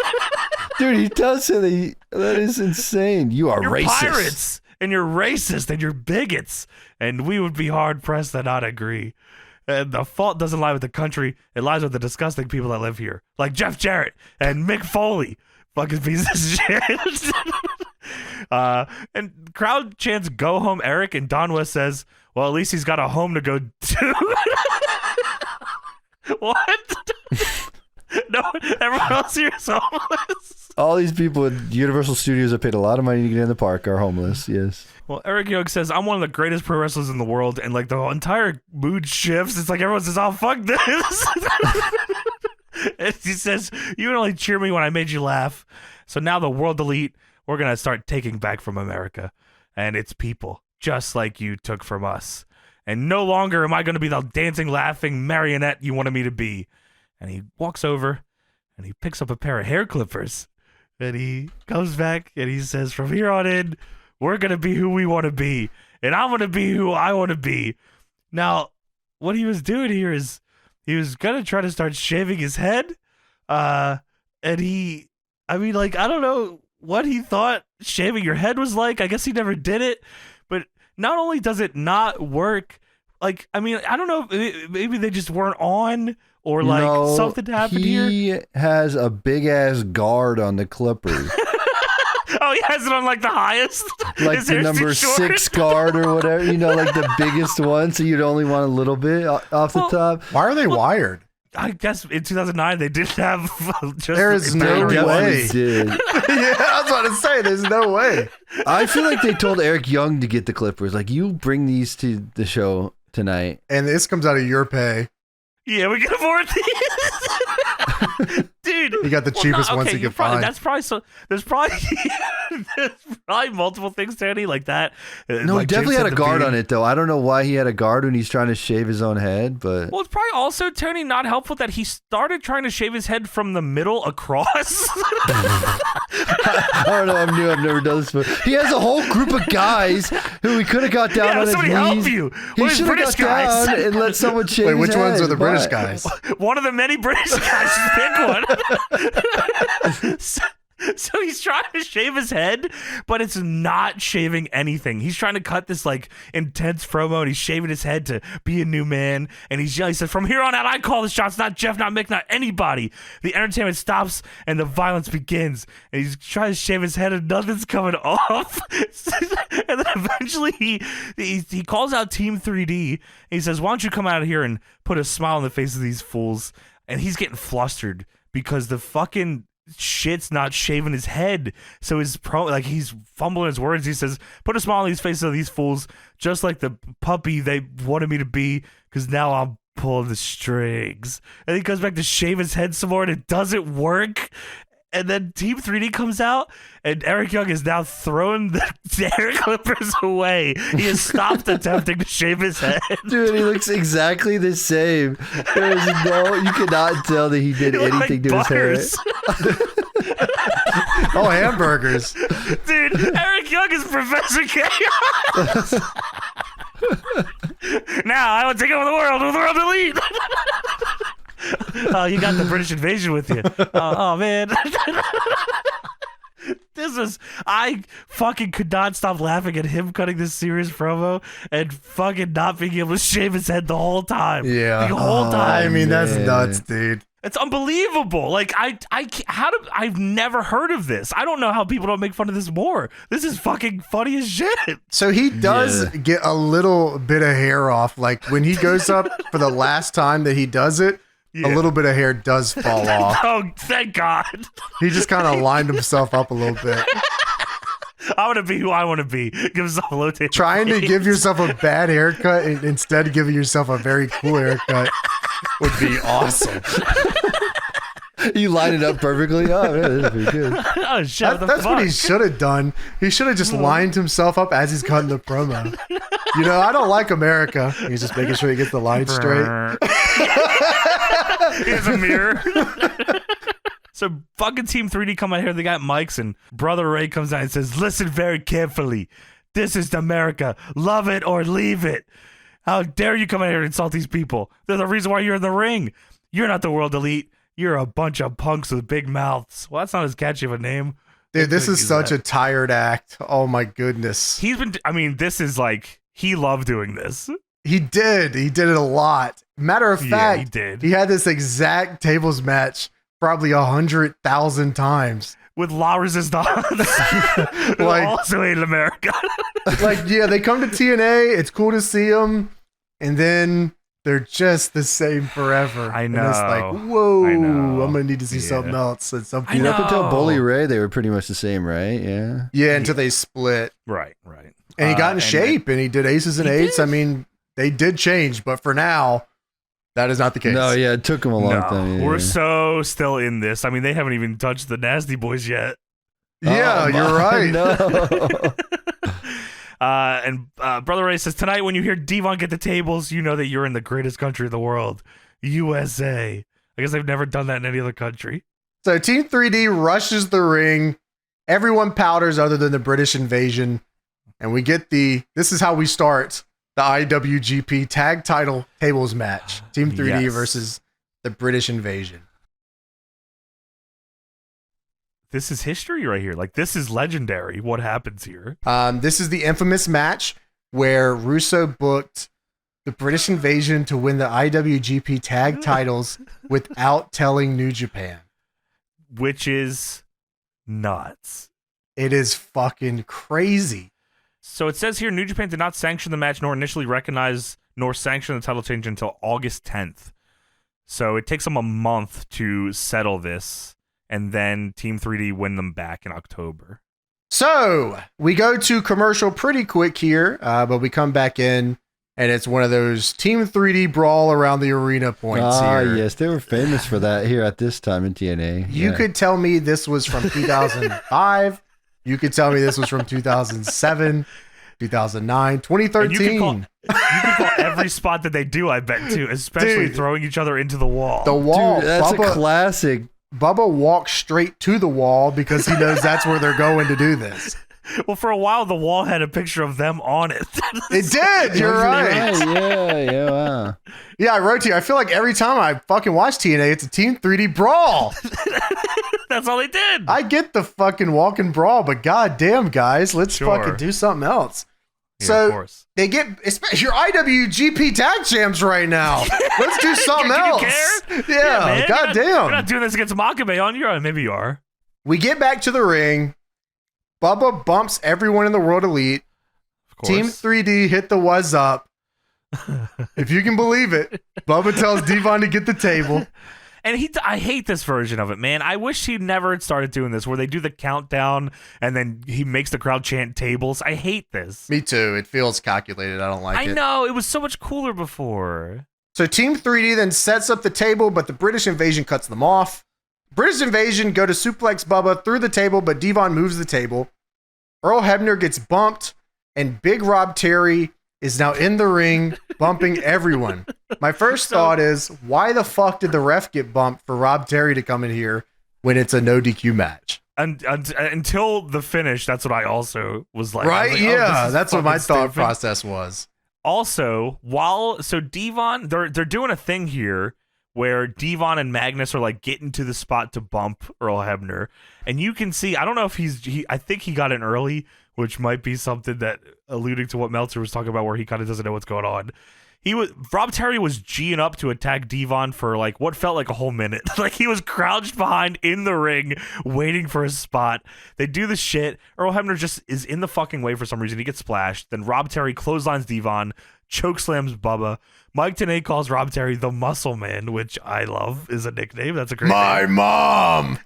Dude, he does say that is insane. You're racist. Pirates, and you're racist, and you're bigots, and we would be hard-pressed to not agree. And the fault doesn't lie with the country. It lies with the disgusting people that live here, like Jeff Jarrett and Mick Foley. Fucking piece of shit. And crowd chants, go home, Eric. And Don West says, well, at least he's got a home to go to. What? No, everyone else here is homeless. All these people at Universal Studios that paid a lot of money to get in the park are homeless, yes. Well, Eric Young says, I'm one of the greatest pro wrestlers in the world, and like the entire mood shifts. It's like everyone says, oh, fuck this. And he says, you would only cheer me when I made you laugh. So now the World Elite, we're going to start taking back from America and its people. just like you took from us. And no longer am I going to be the dancing, laughing marionette you wanted me to be. And he walks over and he picks up a pair of hair clippers. And he comes back and he says, from here on in, we're going to be who we want to be. And I'm going to be who I want to be. Now, what he was doing here is he was going to try to start shaving his head. And I don't know what he thought shaving your head was like. I guess he never did it. But not only does it not work, I don't know, maybe they just weren't on or something happened here. He has a big ass guard on the clippers. Oh, he has it on the highest? Like the number 6 guard or whatever, the biggest one, so you'd only want a little bit off the top. Why are they wired? I guess in 2009 they didn't have just there is no way. Did. Yeah, I was about to say, there's no way. I feel like they told Eric Young to get the clippers. You bring these to the show tonight. And this comes out of your pay. Yeah, we can afford these. Dude. You got the cheapest ones you can find. That's probably so. There's probably multiple things, Danny, like that. No, he definitely had a guard on it, though. I don't know why he had a guard when he's trying to shave his own head, but... Well, it's probably also, Tony, not helpful that he started trying to shave his head from the middle across. I don't know. I'm new. I've never done this before. He has a whole group of guys who he could have got down on his knees. Help you. He should have got down and let someone shave his head. Wait, which ones are the British guys? One of the many British guys. Just pick one. So he's trying to shave his head, but it's not shaving anything. He's trying to cut this intense promo, and he's shaving his head to be a new man. And he said, from here on out, I call the shots, not Jeff, not Mick, not anybody. The entertainment stops and the violence begins. And he's trying to shave his head and nothing's coming off. And then eventually he calls out Team 3D. And he says, why don't you come out of here and put a smile on the face of these fools? And he's getting flustered because the fucking shit's not shaving his head. So he's fumbling his words. He says, put a smile on these faces of these fools, just like the puppy they wanted me to be, because now I'm pulling the strings. And he goes back to shave his head some more, and it doesn't work. And then Team 3D comes out, and Eric Young is now throwing the hair clippers away. He has stopped attempting to shave his head. Dude, he looks exactly the same. You cannot tell that he did anything to his hair. Oh, hamburgers. Dude, Eric Young is Professor Chaos. Now I will take over the world with World Elite. Oh, you got the British invasion with you. Oh man. I fucking could not stop laughing at him cutting this serious promo and fucking not being able to shave his head the whole time. Yeah. The whole time. I mean, that's nuts, dude. It's unbelievable. I've never heard of this. I don't know how people don't make fun of this more. This is fucking funny as shit. So he does get a little bit of hair off. When he goes up for the last time that he does it, a little bit of hair does fall off. Oh, thank God. He just kind of lined himself up a little bit. I want to be who I want to be. Give yourself a low table. Trying to give yourself a bad haircut and instead giving yourself a very cool haircut would be awesome. You line it up perfectly. Oh, man, that's pretty good. Oh, shut the That's fuck. what he should have done. He should have just lined himself up as he's cutting the promo. I don't like America. He's just making sure he gets the line straight. He has a mirror. So fucking Team 3D come out here. They got mics, and Brother Ray comes out and says, listen very carefully. This is America. Love it or leave it. How dare you come out here and insult these people? They're the reason why you're in the ring. You're not the World Elite. You're a bunch of punks with big mouths. Well, that's not as catchy of a name. Dude, this is such a tired act. Oh my goodness. This is he loved doing this. He did. He did it a lot. Matter of fact, he did. He had this exact tables match probably 100,000 times with La Resistance, who also in America. They come to TNA. It's cool to see them, and then they're just the same forever. I know. And it's whoa, I'm gonna need to see something else at some point. Up until Bully Ray, they were pretty much the same, right? Yeah. Yeah, until they split. Right. And he got in shape, and he did aces and eights. Did. I mean, they did change, but for now, that is not the case. No, yeah, it took him a long time. Yeah. We're so still in this. I mean, they haven't even touched the Nasty Boys yet. Yeah, you're right. No. And Brother Ray says, tonight when you hear Devon get the tables, you know that you're in the greatest country in the world, USA. I guess they've never done that in any other country. So Team 3D rushes the ring. Everyone powders other than the British Invasion. And we get this is how we start the IWGP Tag Title Tables match. Team 3D versus the British Invasion. This is history right here. Like, this is legendary. What happens here? This is the infamous match where Russo booked the British Invasion to win the IWGP Tag Titles without telling New Japan. Which is nuts. It is fucking crazy. So it says here, New Japan did not sanction the match nor initially recognize nor sanction the title change until August 10th. So it takes them a month to settle this, and then Team 3D win them back in October. So we go to commercial pretty quick here, but we come back in, and it's one of those Team 3D brawl around the arena points here. Yes, they were famous for that here at this time in TNA. You could tell me this was from 2005. You could tell me this was from 2007, 2009, 2013. You can call every spot that they do, I bet, too, especially throwing each other into the wall. The wall. Dude, that's a classic. Bubba walks straight to the wall because he knows that's where they're going to do this. Well, for a while, the wall had a picture of them on it. It did. You're right. Yeah, wow. Yeah, I wrote to you. I feel like every time I fucking watch TNA, it's a Team 3D brawl. That's all they did. I get the fucking walk and brawl, but goddamn, guys, let's Sure. fucking do something else. Yeah, So of course. they get, especially your IWGP tag champs right now. Let's do something Can else. you care? Yeah, man. goddamn. You're not doing this against Makabe on your own. Maybe you are. We get back to the ring. Bubba bumps everyone in the World Elite. Of course. Team 3D hit the was up. If you can believe it, Bubba tells Devon to get the table. And I hate this version of it, man. I wish he never had started doing this, where they do the countdown and then he makes the crowd chant tables. I hate this. Me too. It feels calculated. I don't like it. I know. It was so much cooler before. So Team 3D then sets up the table, but the British Invasion cuts them off. British Invasion go to suplex Bubba through the table, but Devon moves the table. Earl Hebner gets bumped, and Big Rob Terry is now in the ring, bumping everyone. My first thought is, why the fuck did the ref get bumped for Rob Terry to come in here when it's a no DQ match? Until the finish, that's what I also was like. Right? I was Yeah, this that's what my fucking thought stupid. process was. Also, so Devon, they're doing a thing here where Devon and Magnus are like getting to the spot to bump Earl Hebner, and you can see, I don't know if I think he got in early, which might be something that alluding to what Meltzer was talking about, where he kind of doesn't know what's going on. Rob Terry was G'ing up to attack Devon for like what felt like a whole minute. Like he was crouched behind in the ring, waiting for his spot. They do the shit. Earl Hebner just is in the fucking way for some reason. He gets splashed. Then Rob Terry clotheslines Devon, chokeslams Bubba. Mike Tenay calls Rob Terry the Muscle Man, which I love is a nickname. That's a great name. Mom.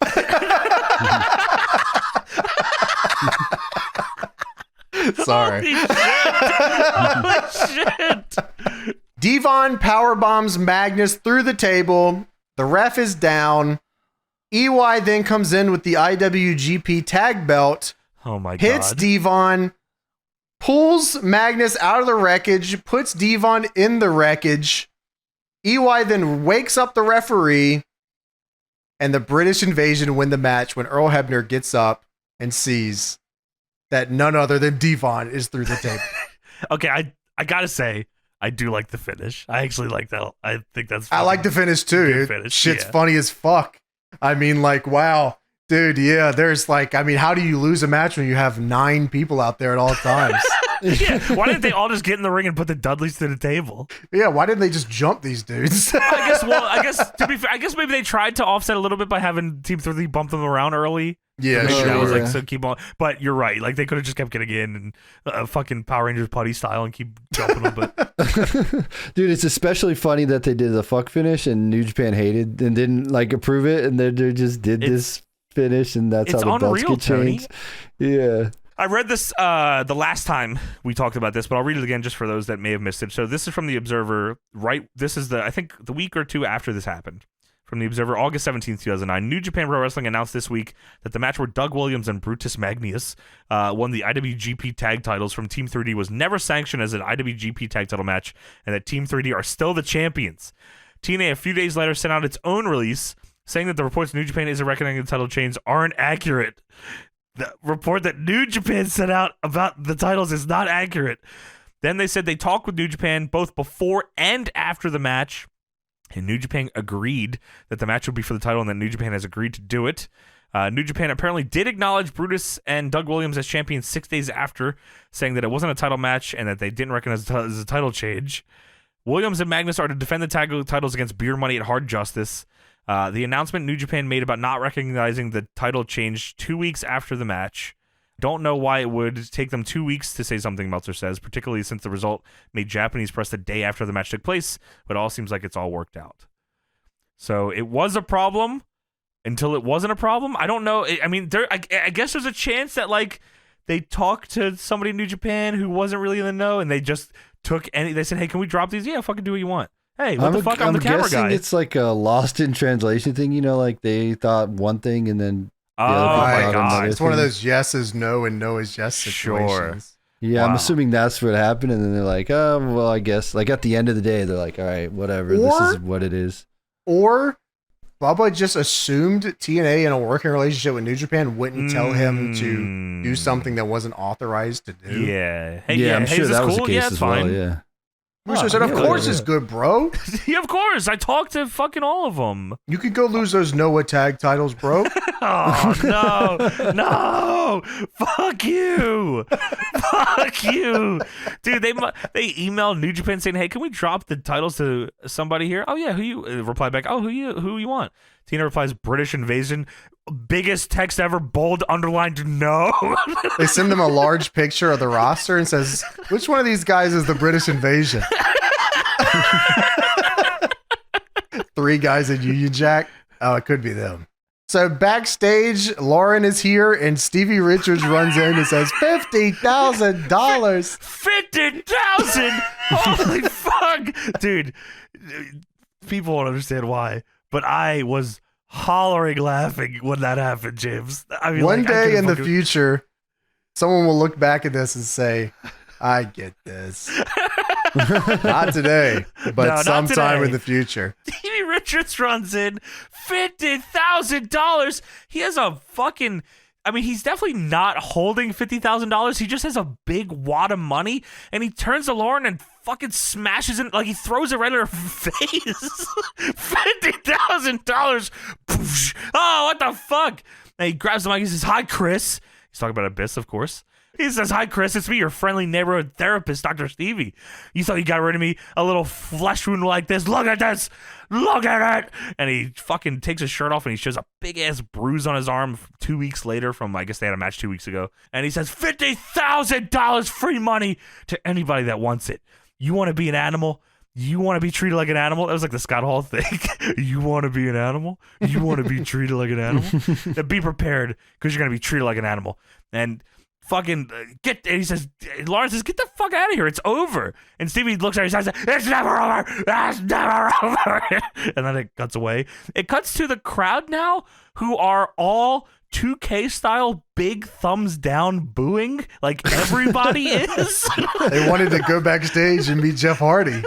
Sorry. Holy shit. Devon powerbombs Magnus through the table. The ref is down. EY then comes in with the IWGP tag belt, Oh my god. hits Devon, pulls Magnus out of the wreckage, puts Devon in the wreckage. EY then wakes up the referee, and the British Invasion win the match when Earl Hebner gets up and sees that none other than Devon is through the table. Okay, I gotta say, I do like the finish. I actually like that. I think that's I like the finish too. Good Dude. finish, Shit's yeah. funny as fuck. I mean, like, wow, dude. Yeah, there's like, I mean, how do you lose a match when you have 9 people out there at all times? Yeah, why didn't they all just get in the ring and put the Dudleys to the table? Yeah, why didn't they just jump these dudes? I guess to be fair, I guess maybe they tried to offset a little bit by having Team 3 bump them around early. Yeah, Maybe that was sure. like, so keep on. But you're right. Like they could have just kept getting in and fucking Power Rangers putty style and keep jumping them. But Dude, it's especially funny that they did the fuck finish and New Japan hated and didn't like approve it, and they just did this finish, and that's how it's the belts unreal, get changed. Yeah. I read this the last time we talked about this, but I'll read it again just for those that may have missed it. So this is from the Observer. Right, this is I think the week or two after this happened. from The Observer, August 17th, 2009. New Japan Pro Wrestling announced this week that the match where Doug Williams and Brutus Magnus won the IWGP Tag Titles from Team 3D was never sanctioned as an IWGP Tag Title match, and that Team 3D are still the champions. TNA a few days later sent out its own release saying that the reports New Japan isn't recognizing the title change aren't accurate. The report that New Japan sent out about the titles is not accurate. Then they said they talked with New Japan both before and after the match, and New Japan agreed that the match would be for the title, and that New Japan has agreed to do it. New Japan apparently did acknowledge Brutus and Doug Williams as champions 6 days after, saying that it wasn't a title match and that they didn't recognize it as a title change. Williams and Magnus are to defend the tag titles against Beer Money at Hard Justice. The announcement New Japan made about not recognizing the title change 2 weeks after the match. Don't know why it would take them 2 weeks to say something, Meltzer says, particularly since the result made Japanese press the day after the match took place, but it all seems like it's all worked out. So it was a problem until it wasn't a problem. I don't know. I mean, I guess there's a chance that, like, they talked to somebody in New Japan who wasn't really in the know, and they just they said, hey, can we drop these? Yeah, fucking do what you want. Hey, what the fuck? I'm the camera guy. It's like a lost in translation thing, like they thought one thing and then the other my God. It's one of those yes is no and no is yes situations. Yeah, wow. I'm assuming that's what happened, and then they're like, oh, well, I guess, like at the end of the day, they're like, all right, whatever, this is what it is. Or Bubba just assumed TNA in a working relationship with New Japan wouldn't tell him to do something that wasn't authorized to do. Yeah. Hey, I'm sure that was the case as well, fine. yeah. Said, of course it's good, bro. Yeah, of course. I talked to fucking all of them. You could go lose those Noah tag titles, bro. Oh, no. Fuck you. Fuck you. Dude, they emailed New Japan saying, hey, can we drop the titles to somebody here? Oh, yeah. Who you reply back? Oh, who you want? Tina replies, British Invasion. Biggest text ever, bold, underlined, no. They send them a large picture of the roster and says, which one of these guys is the British Invasion? 3 guys in Union Jack. Oh, it could be them. So backstage, Lauren is here and Stevie Richards runs in and says, $50,000. $50,000? Holy fuck. Dude, people won't understand why, but I was hollering laughing when that happened, James. I mean, one day in the future, someone will look back at this and say, I get this. Not today, but sometime in the future. Stevie Richards runs in, $50,000. He has a fucking... I mean, he's definitely not holding $50,000. He just has a big wad of money, and he turns to Lauren and fucking smashes it, like he throws it right in her face. $50,000. Oh, what the fuck? And he grabs the mic and says, hi, Chris. He's talking about Abyss, of course. He says, hi, Chris. It's me, your friendly neighborhood therapist, Dr. Stevie. You thought you got rid of me? A little flesh wound like this. Look at this. Look at it. And he fucking takes his shirt off and he shows a big-ass bruise on his arm 2 weeks later from, I guess they had a match 2 weeks ago. And he says, $50,000 free money to anybody that wants it. You want to be an animal? You want to be treated like an animal? That was like the Scott Hall thing. You want to be an animal? You want to be treated like an animal? Then be prepared because you're going to be treated like an animal. And fucking and he says, Lawrence says, get the fuck out of here. It's over. And Stevie looks at her and says, it's never over. It's never over. And then it cuts away. It cuts to the crowd now who are all 2K style big thumbs down booing like everybody is. They wanted to go backstage and meet Jeff Hardy.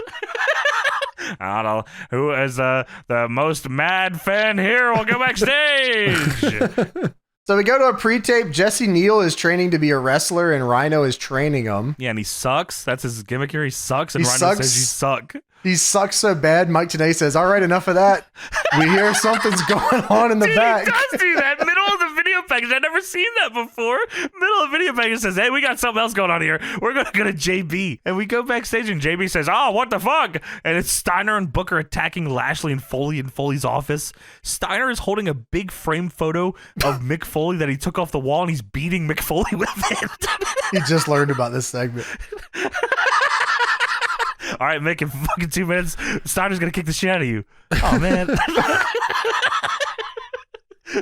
I don't know who is the most mad fan here will go backstage. So we go to a pre-tape. Jesse Neal is training to be a wrestler and Rhino is training him. Yeah, and he sucks. That's his gimmick here. He sucks, and Rhino says you suck. He sucks so bad. Mike Tenay says, all right, enough of that. We hear something's going on in the back. He does do that. Middle of the video package. I've never seen that before. Middle of the video package says, hey, we got something else going on here. We're going to go to JB. And we go backstage and JB says, oh, what the fuck? And it's Steiner and Booker attacking Lashley and Foley in Foley's office. Steiner is holding a big frame photo of Mick Foley that he took off the wall and he's beating Mick Foley with it. He just learned about this segment. All right, Mick, in fucking 2 minutes, Steiner's going to kick the shit out of you. Oh, man.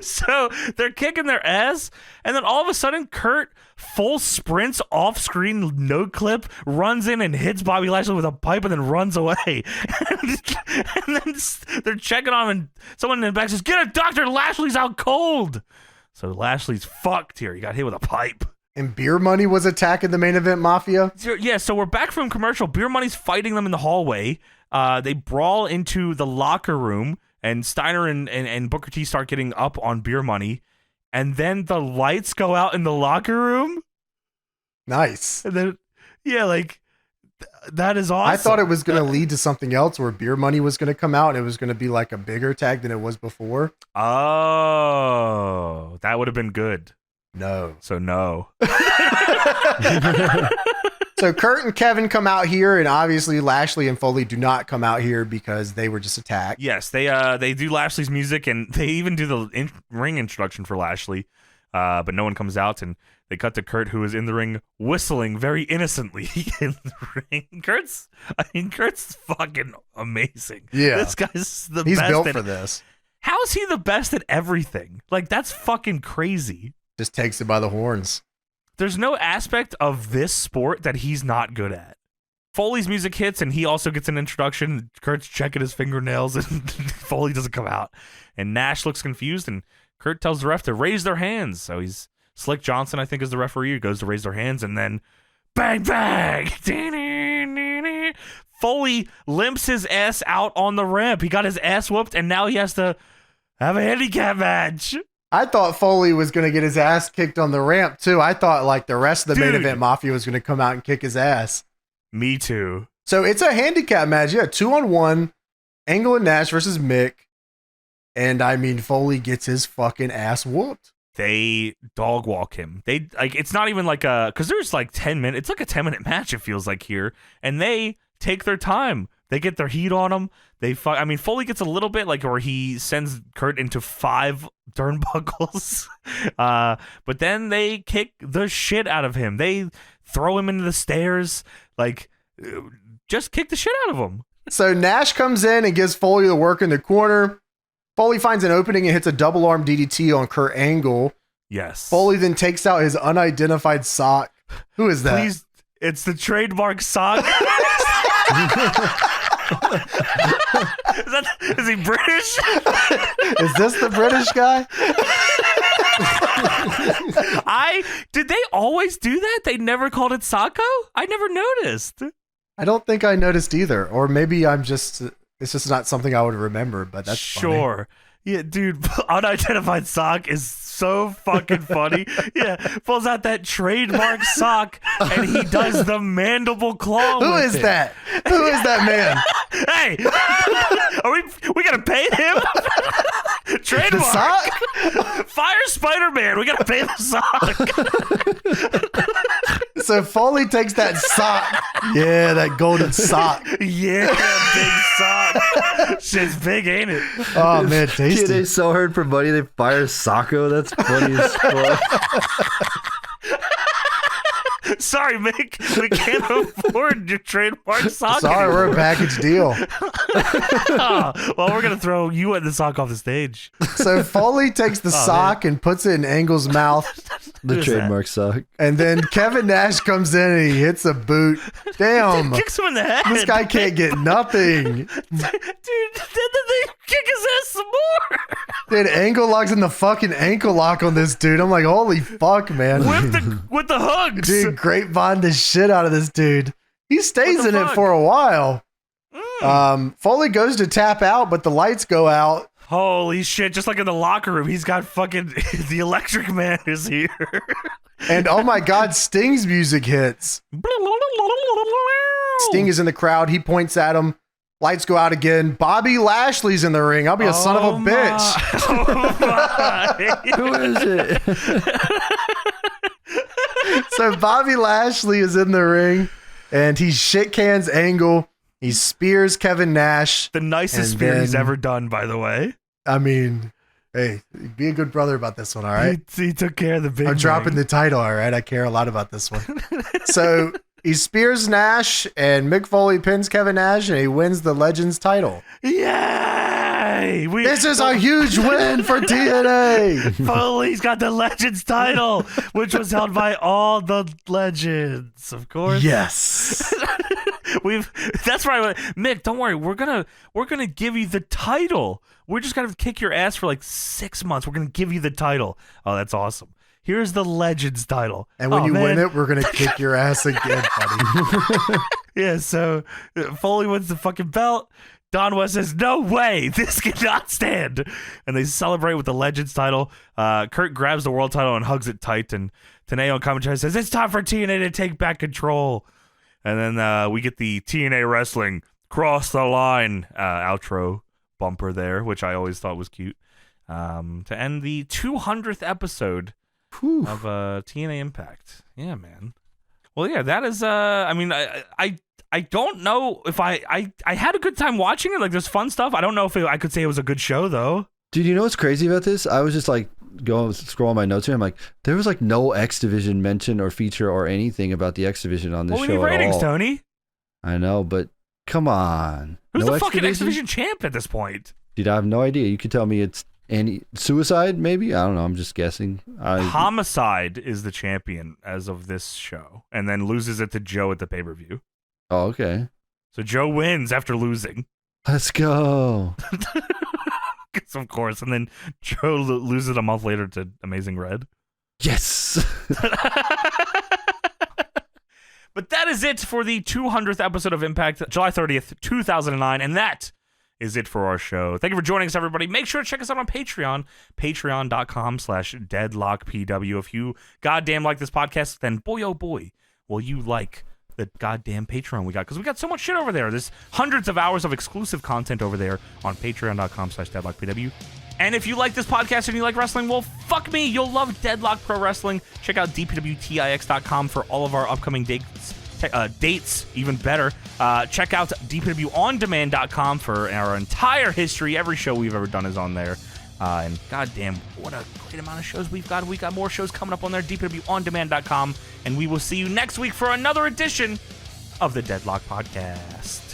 So they're kicking their ass, and then all of a sudden, Kurt full sprints off screen, no clip, runs in and hits Bobby Lashley with a pipe, and then runs away. And then they're checking on him, and someone in the back says, "Get a doctor! Lashley's out cold." So Lashley's fucked here. He got hit with a pipe. And Beer Money was attacking the Main Event Mafia. Yeah, so we're back from commercial. Beer Money's fighting them in the hallway. They brawl into the locker room, and Steiner and Booker T start getting up on Beer Money. And then the lights go out in the locker room. Nice. And then, that is awesome. I thought it was going to lead to something else where Beer Money was going to come out and it was going to be like a bigger tag than it was before. Oh, that would have been good. No. So no. So Kurt and Kevin come out here, and obviously Lashley and Foley do not come out here because they were just attacked. Yes, they do Lashley's music, and they even do the ring introduction for Lashley, but no one comes out, and they cut to Kurt, who is in the ring whistling very innocently in the ring. Kurt's fucking amazing. Yeah, this guy's the He's best. built for this. How is he the best at everything? Like, that's fucking crazy. Just takes it by the horns. There's no aspect of this sport that he's not good at. Foley's music hits, and he also gets an introduction. Kurt's checking his fingernails, and Foley doesn't come out. And Nash looks confused, and Kurt tells the ref to raise their hands. So he's Slick Johnson, I think, is the referee, who goes to raise their hands, and then bang, bang. Foley limps his ass out on the ramp. He got his ass whooped, and now he has to have a handicap match. I thought Foley was going to get his ass kicked on the ramp, too. I thought like the rest of the Main Event Mafia was going to come out and kick his ass. Me too. So it's a handicap match. Yeah, 2-on-1. Angle and Nash versus Mick. And I mean, Foley gets his fucking ass whooped. They dog walk him. They like, it's not even like because there's like 10 minutes. It's like a 10-minute match, it feels like here. And they take their time. They get their heat on him. I mean, Foley gets a little bit like where he sends Kurt into 5 turnbuckles. But then they kick the shit out of him. They throw him into the stairs. Like, just kick the shit out of him. So Nash comes in and gives Foley the work in the corner. Foley finds an opening and hits a double arm DDT on Kurt Angle. Yes. Foley then takes out his unidentified sock. Who is that? Please, it's the trademark sock. Is he British? Is this the British guy? Did they always do that? They never called it Sacco? I never noticed. I don't think I noticed either. Or maybe it's just not something I would remember, but that's sure. Funny. Yeah, dude, unidentified sock is so fucking funny. Yeah, pulls out that trademark sock and he does the mandible claw. Who is that? Who is that man? Hey, we gotta pay him? Trademark. The sock? Fire Spider-Man. We gotta pay the sock. So Foley takes that sock. Yeah, that golden sock. Yeah, big sock. Shit's big, ain't it? Oh man, tasty. TNA so hurt for money they fire Sacco. That's funny as fuck. Sorry, Mick. We can't afford your trademark sock. Sorry, anymore. we're a package deal. Well, we're gonna throw you and the sock off the stage. So Foley takes the sock and puts it in Angle's mouth. The trademark sock. And then Kevin Nash comes in and he hits a boot. Damn. Kicks him in the head. This guy can't get nothing. Dude, then they kick his ass some more. Dude, Angle locks in the fucking ankle lock on this dude. I'm like, holy fuck, man. With the hugs. Dude, grapevine the shit out of this dude. He stays in it for a while. Foley goes to tap out, but the lights go out. Holy shit, just like in the locker room, he's got fucking the Electric Man is here. And oh my god, Sting's music hits. Sting is in the crowd. He points at him. Lights go out again. Bobby Lashley's in the ring. I'll be a son of a bitch. Who is it? So Bobby Lashley is in the ring and he shit cans Angle. He spears Kevin Nash. The nicest spear he's ever done, by the way. I mean, hey, be a good brother about this one, all right? He took care of the big I'm dropping the title, all right? I care a lot about this one. So he spears Nash, and Mick Foley pins Kevin Nash, and he wins the Legends title. Yes! way. This is a huge win for TNA. Foley's got the Legends title, which was held by all the Legends, of course. Yes. That's right. Mick, don't worry. We're gonna give you the title. We're just gonna kick your ass for like 6 months. We're gonna give you the title. Oh, that's awesome. Here's the Legends title. And when you win it, we're going to kick your ass again, buddy. Yeah, so Foley wins the fucking belt. Don West says, no way, this cannot stand. And they celebrate with the Legends title. Kurt grabs the world title and hugs it tight. And Tenay on commentary says, it's time for TNA to take back control. And then we get the TNA Wrestling Cross the Line outro bumper there, which I always thought was cute. To end the 200th episode of TNA Impact. Yeah, man. Well, yeah, that is I mean, I don't know if I had a good time watching it. Like, there's fun stuff. I don't know if I could say it was a good show though. Dude, you know what's crazy about this? I was just like scrolling my notes here. I'm like, there was like no X Division mention or feature or anything about the X Division on this What show were ratings, at all. Tony? I know, but come on. Who's no the fucking X Division champ at this point? Dude, I have no idea. You could tell me it's Suicide, maybe? I don't know. I'm just guessing. Homicide is the champion as of this show, and then loses it to Joe at the pay-per-view. Oh, okay. So Joe wins after losing. Let's go. Of course. And then Joe loses a month later to Amazing Red. Yes. But that is it for the 200th episode of Impact, July 30th, 2009. And that is it for our show. Thank you for joining us, everybody. Make sure to check us out on Patreon, patreon.com/deadlockpw. If you goddamn like this podcast, then boy, oh boy, will you like the goddamn Patreon we got, because we got so much shit over there. There's hundreds of hours of exclusive content over there on patreon.com/deadlockpw. And if you like this podcast and you like wrestling, well, fuck me, you'll love Deadlock Pro Wrestling. Check out dpwtix.com for all of our upcoming dates, even better. Check out dpwondemand.com for our entire history. Every show we've ever done is on there. And goddamn, what a great amount of shows we've got. We got more shows coming up on there, dpwondemand.com. And we will see you next week for another edition of the Deadlock Podcast.